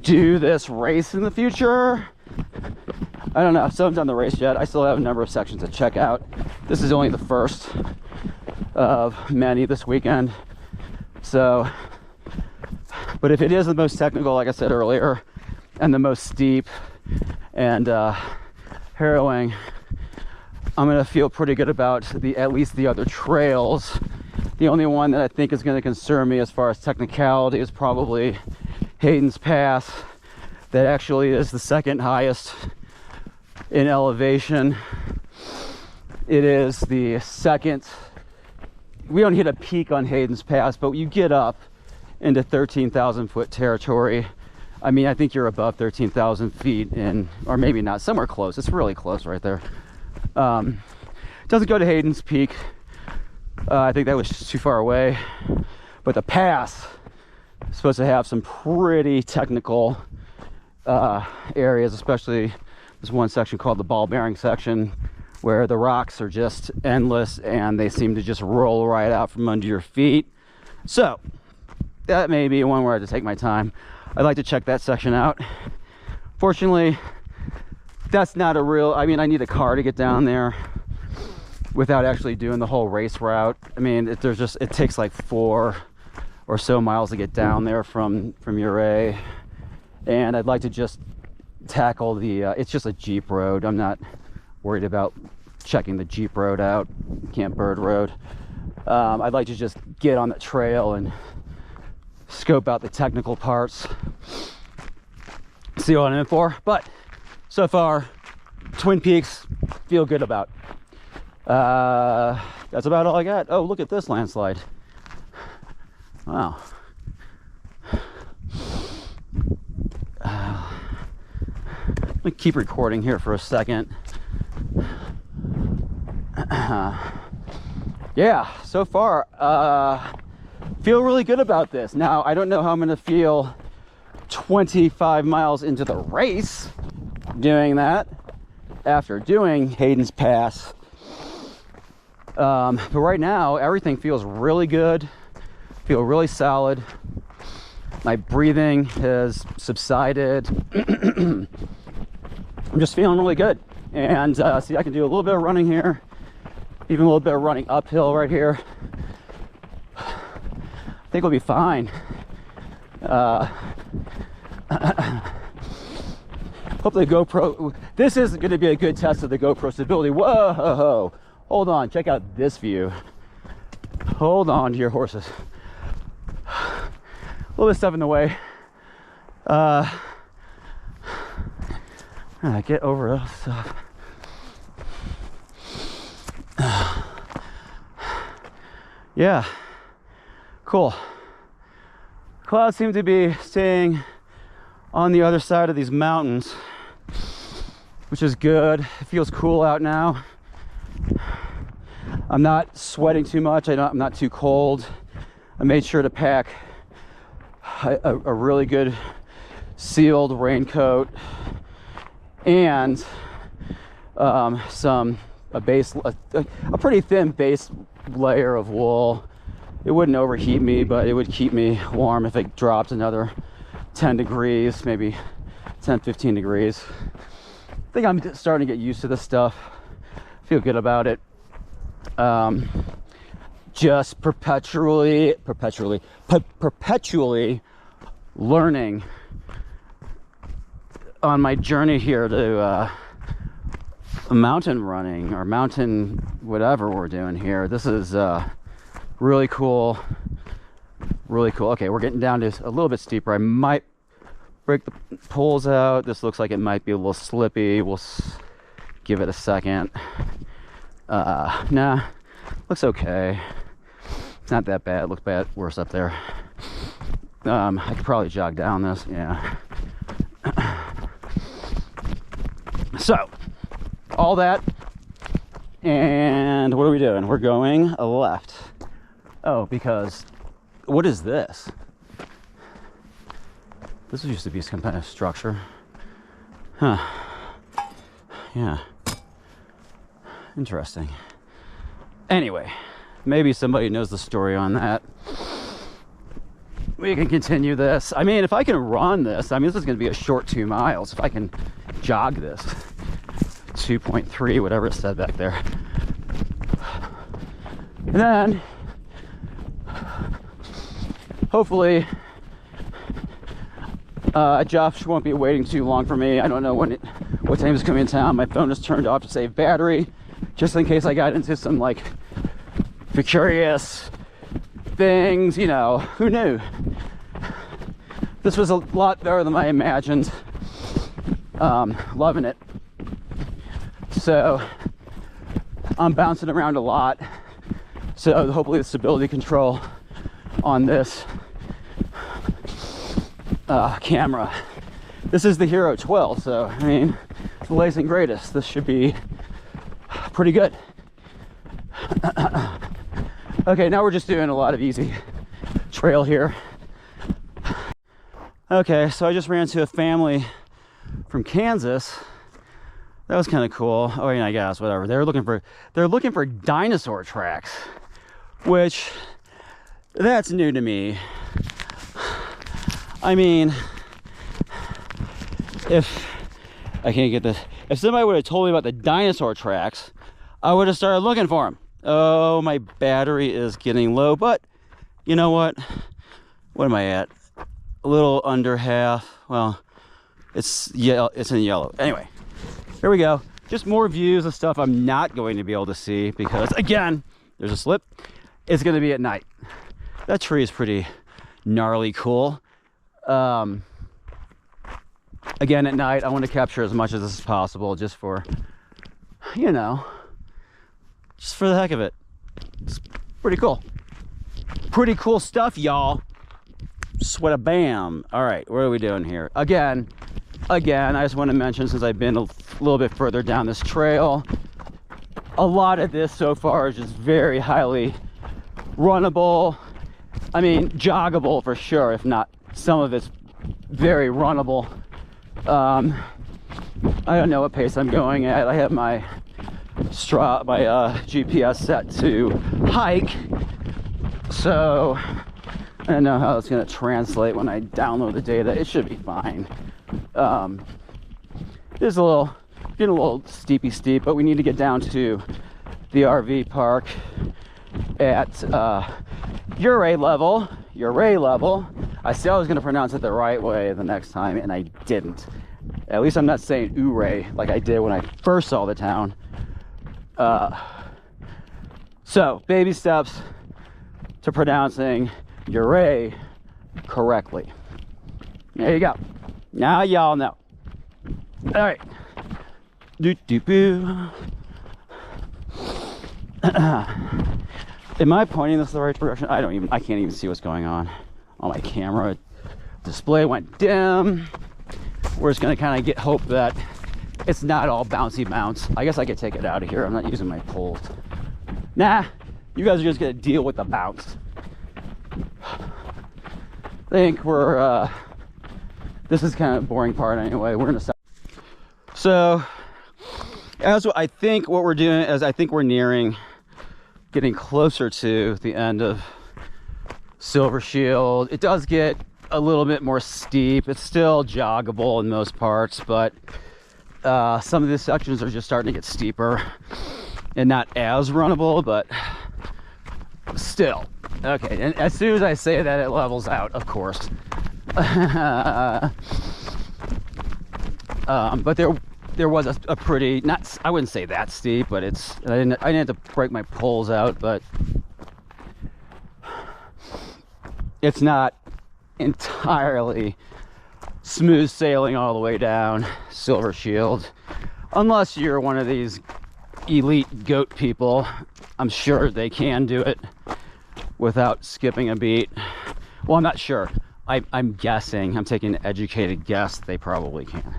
do this race in the future, I don't know. I still haven't done the race yet. I still have a number of sections to check out. This is only the first of many this weekend, so, but if it is the most technical, like I said earlier, and the most steep and harrowing, I'm gonna feel pretty good about at least the other trails. The only one that I think is going to concern me as far as technicality is probably Hayden's Pass. That actually is the second highest in elevation. It is the second. We don't hit a peak on Hayden's Pass, but you get up into 13,000 foot territory. I mean, I think you're above 13,000 feet in, or maybe not, somewhere close. It's really close right there. It doesn't go to Hayden's Peak. I think that was just too far away, but the pass is supposed to have some pretty technical areas, especially this one section called the ball bearing section, where the rocks are just endless and they seem to just roll right out from under your feet. So that may be one where I have to take my time. I'd like to check that section out. Fortunately, that's not a real, I mean, I need a car to get down there without actually doing the whole race route. I mean, it takes like 4 or so miles to get down there from Ouray, and I'd like to just tackle the it's just a Jeep road. I'm not worried about checking the Jeep road out, Camp Bird Road. I'd like to just get on the trail and scope out the technical parts, see what I'm in for. But so far, Twin Peaks, feel good about. That's about all I got. Oh, look at this landslide. Wow. Let me keep recording here for a second. Yeah, so far, feel really good about this. Now, I don't know how I'm going to feel 25 miles into the race doing that after doing Hayden's Pass. But right now, everything feels really good. Feel really solid. My breathing has subsided. I'm just feeling really good. And see, I can do a little bit of running here, even a little bit of running uphill right here. I think we'll be fine. Hopefully the GoPro, this is going to be a good test of the GoPro stability. Whoa, hold on, check out this view. Hold on to your horses. A little bit of stuff in the way. Get over that stuff. Yeah, cool. Clouds seem to be staying on the other side of these mountains, which is good. It feels cool out now. I'm not sweating too much. I'm not too cold. I made sure to pack a really good sealed raincoat and a pretty thin base layer of wool. It wouldn't overheat me, but it would keep me warm if it dropped another 10 degrees, maybe 10, 15 degrees. I think I'm starting to get used to this stuff. Feel good about it. Just perpetually learning on my journey here to mountain running or mountain whatever we're doing here. This is really cool. Really cool. Okay, we're getting down to a little bit steeper. I might break the poles out. This looks like it might be a little slippy. We'll give it a second. Nah, looks okay. It's not that bad. It looks bad worse up there. I could probably jog down this. Yeah. So all that, and what are we doing? We're going left. Oh, because what is this? This used to be some kind of structure. Huh. Yeah. Interesting. Anyway, maybe somebody knows the story on that. We can continue this. I mean, if I can run this, I mean, this is going to be a short 2 miles. If I can jog this, 2.3, whatever it said back there. And then, hopefully, Josh won't be waiting too long for me. I don't know what time he's coming in town. My phone is turned off to save battery, just in case I got into some, like, precarious things, you know, who knew? This was a lot better than I imagined. Loving it. So I'm bouncing around a lot, so hopefully the stability control on this camera, this is the Hero 12, so I mean, it's the latest and greatest. This should be pretty good. Okay, now we're just doing a lot of easy trail here. Okay, so I just ran into a family from Kansas. That was kind of cool. Oh, yeah, I guess, whatever. They're looking for dinosaur tracks, which that's new to me. I mean, if I can't get this, if somebody would have told me about the dinosaur tracks, I would have started looking for them. Oh, my battery is getting low, but you know what? What am I at? A little under half. Well, it's yellow. It's in yellow. Anyway, here we go. Just more views of stuff I'm not going to be able to see because, again, there's a slip. It's going to be at night. That tree is pretty gnarly cool. Again, at night, I want to capture as much of this as possible just for, you know, just for the heck of it. It's pretty cool. Pretty cool stuff, y'all. Sweat a bam. All right, what are we doing here? Again, I just want to mention, since I've been a little bit further down this trail, a lot of this so far is just very highly runnable. I mean, joggable for sure, if not some of it's very runnable. I don't know what pace I'm going at. I have my GPS set to hike, so I don't know how it's going to translate when I download the data. It should be fine. There's getting a little steep, but we need to get down to the RV park at Ouray level. I said I was going to pronounce it the right way the next time, and I didn't. At least I'm not saying Ouray like I did when I first saw the town. So, baby steps to pronouncing Ouray correctly. There you go. Now y'all know. All right. Doo-doo-boo. Am I pointing this the right direction? I can't even see what's going on my camera. Display went dim. We're just gonna kind of hope that it's not all bouncy bounce. I guess I could take it out of here. I'm not using my poles. Nah, you guys are just gonna deal with the bounce. I think we're, this is kind of a boring part anyway. We're gonna stop. So, I think what we're doing is I think we're getting closer to the end of Silvershield. It does get a little bit more steep. It's still joggable in most parts, but some of these sections are just starting to get steeper and not as runnable, but still. Okay, and as soon as I say that, it levels out, of course. But there was a pretty, not, I wouldn't say that steep, but it's, I didn't have to break my poles out, but it's not entirely smooth sailing all the way down Silvershield, unless you're one of these elite goat people. I'm sure they can do it without skipping a beat. Well, I'm not sure. I'm guessing. I'm taking an educated guess. They probably can.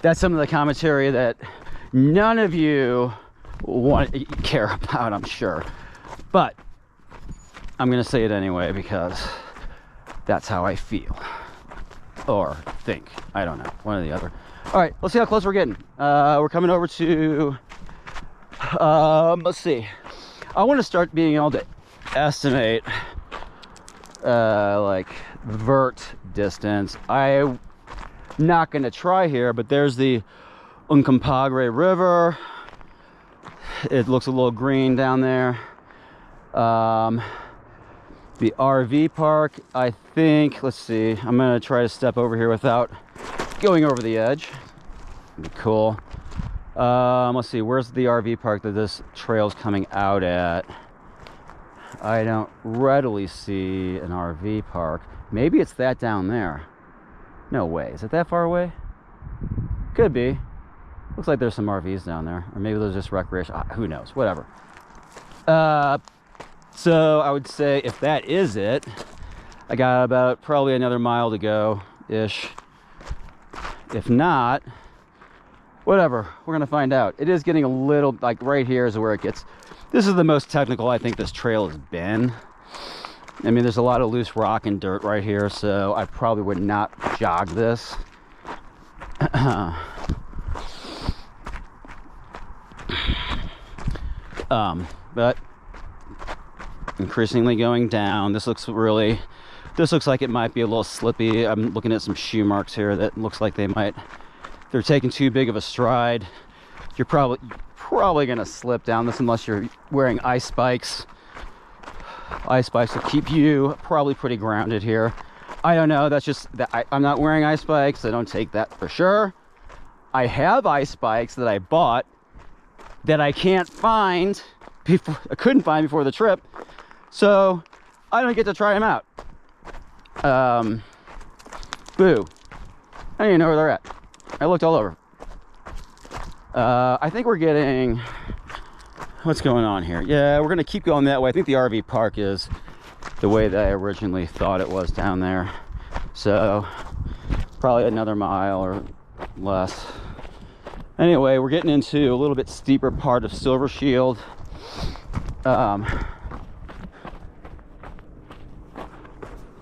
That's some of the commentary that none of you care about, I'm sure. But I'm going to say it anyway because that's how I feel. Or think. I don't know. One or the other. All right, let's see how close we're getting. We're coming over to... let's see. I want to start being able to estimate like vert distance. I'm not going to try here, but there's the Uncompahgre River. It looks a little green down there. The RV park, I think, let's see, I'm going to try to step over here without going over the edge. Be cool. Let's see, where's the RV park that this trail's coming out at? I don't readily see an RV park. Maybe it's that down there. No way. Is it that far away? Could be. Looks like there's some RVs down there. Or maybe there's just recreation. Who knows? Whatever. So I would say if that is it, I got about probably another mile to go-ish. If not, whatever. We're going to find out. It is getting a little, like right here is where it gets... This is the most technical I think this trail has been. I mean, there's a lot of loose rock and dirt right here, so I probably would not jog this. But increasingly going down. This looks like it might be a little slippy. I'm looking at some shoe marks here that looks like they're taking too big of a stride. You're probably gonna slip down this unless you're wearing ice spikes. Ice spikes will keep you probably pretty grounded here. I don't know, that's just that I'm not wearing ice spikes. I don't take that for sure. I have ice spikes that I bought that I can't find before, I couldn't find before the trip, so I don't get to try them out. Boo. I don't even know where they're at. I looked all over. I think we're getting... What's going on here? Yeah, we're going to keep going that way. I think the RV park is the way that I originally thought it was down there. So, probably another mile or less. Anyway, we're getting into a little bit steeper part of Silvershield.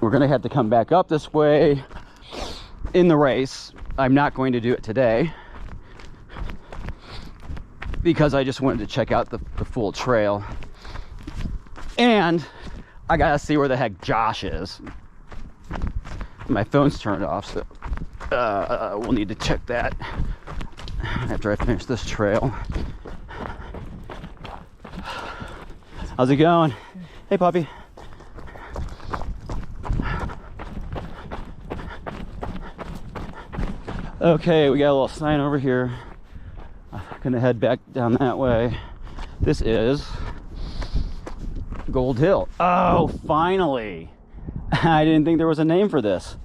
We're going to have to come back up this way in the race. I'm not going to do it today because I just wanted to check out the full trail. And I got to see where the heck Josh is. My phone's turned off, so we'll need to check that after I finish this trail. How's it going? Hey, puppy. Okay, we got a little sign over here. I'm gonna head back down that way. This is Gold Hill. Oh, finally! I didn't think there was a name for this.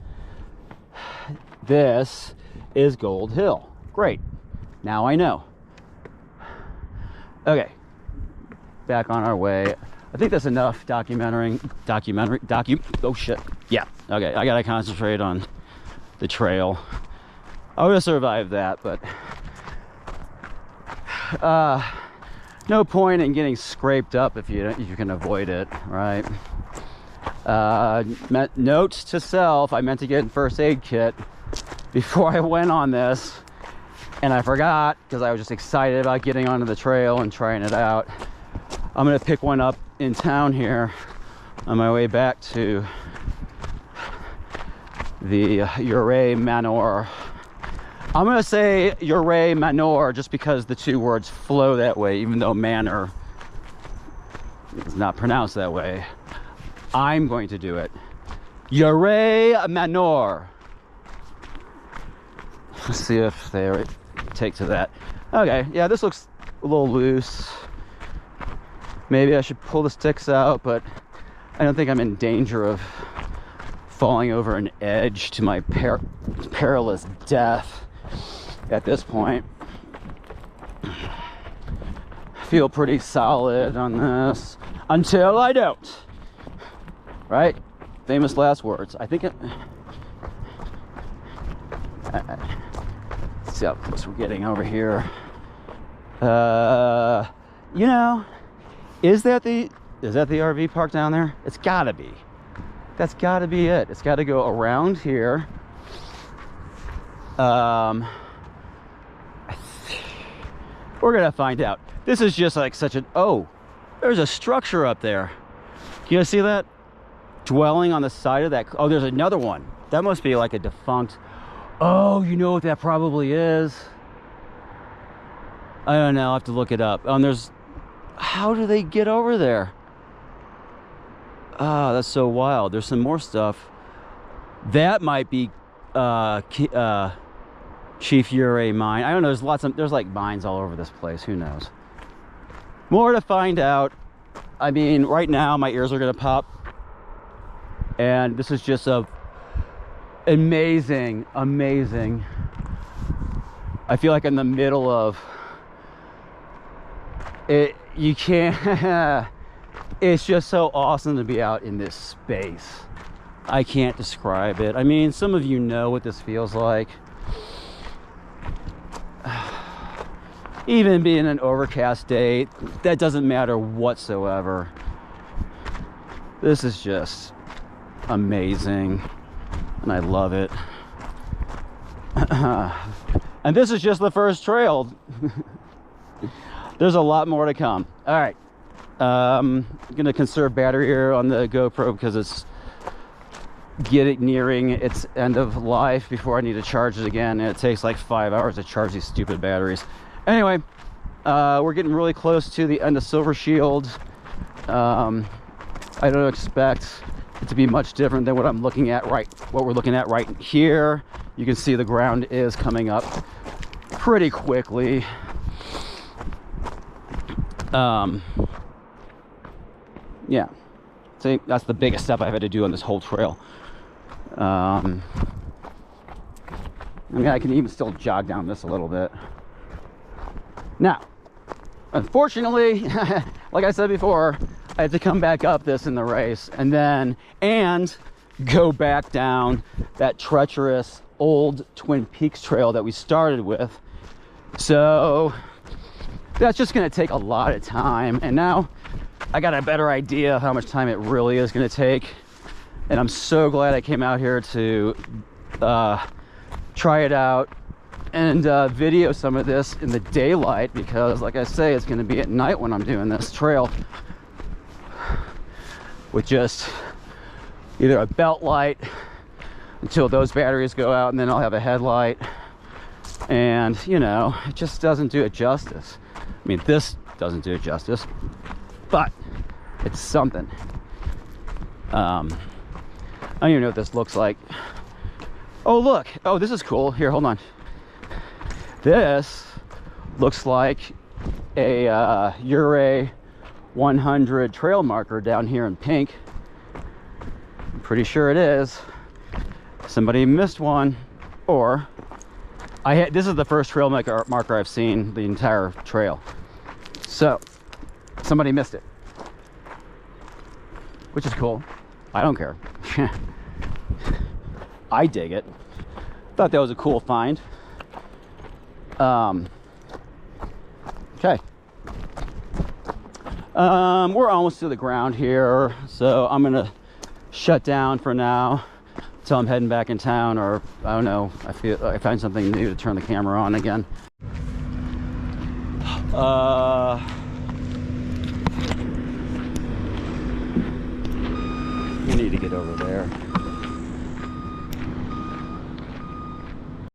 This is Gold Hill. Great. Now I know. Okay. Back on our way. I think that's enough documentary. Oh shit. Yeah. Okay. I gotta concentrate on the trail. I would have survived that, but no point in getting scraped up if you can avoid it, right? Note to self: I meant to get a first aid kit before I went on this, and I forgot because I was just excited about getting onto the trail and trying it out. I'm gonna pick one up in town here on my way back to the Ouray Manor. I'm gonna say Ouray Manor just because the two words flow that way, even though manor is not pronounced that way. I'm going to do it Ouray Manor. Let's see if they take to that. Okay, yeah, this looks a little loose. Maybe I should pull the sticks out, but I don't think I'm in danger of falling over an edge to my perilous death at this point. Feel pretty solid on this until I don't. Right? Famous last words. I think let's see how close we're getting over here. You know, is that the RV park down there? It's gotta be. That's gotta be it. It's gotta go around here. We're gonna find out. This is just like such an, oh, there's a structure up there. Can you guys see that? Dwelling on the side of that. Oh, there's another one. That must be like a defunct. Oh, you know what that probably is? I don't know. I'll have to look it up. There's, how do they get over there? Ah, that's so wild. There's some more stuff. That might be Chief Ouray mine. I don't know. There's like mines all over this place. Who knows? More to find out. I mean, right now my ears are gonna pop, and this is just a amazing. I feel like in the middle of it. You can't. It's just so awesome to be out in this space. I can't describe it. I mean, some of you know what this feels like. Even being an overcast day, that doesn't matter whatsoever. This is just amazing, and I love it. And this is just the first trail. There's a lot more to come. All right. I'm gonna conserve battery here on the GoPro because it's nearing its end of life before I need to charge it again, and it takes like 5 hours to charge these stupid batteries. Anyway, we're getting really close to the end of Silvershield. I don't expect it to be much different than what we're looking at right here. You can see the ground is coming up pretty quickly. Yeah, see, that's the biggest step I've had to do on this whole trail. I mean, I can even still jog down this a little bit. Now, unfortunately, like I said before, I had to come back up this in the race and go back down that treacherous old Twin Peaks trail that we started with. So that's just gonna take a lot of time, and now I got a better idea of how much time it really is gonna take, and I'm so glad I came out here to try it out and video some of this in the daylight, because like I say, it's gonna be at night when I'm doing this trail with just either a belt light until those batteries go out, and then I'll have a headlight, and you know, it just doesn't do it justice. I mean, this doesn't do it justice, but it's something. I don't even know what this looks like. Oh, look. Oh, this is cool. Here, hold on. This looks like a Ouray 100 trail marker down here in pink. I'm pretty sure it is. Somebody missed one, or this is the first trail marker I've seen the entire trail. So somebody missed it, which is cool. I don't care. I dig it. Thought that was a cool find. Okay. We're almost to the ground here, so I'm gonna shut down for now until I'm heading back in town, or I don't know, I find something new to turn the camera on again. We need to get over there.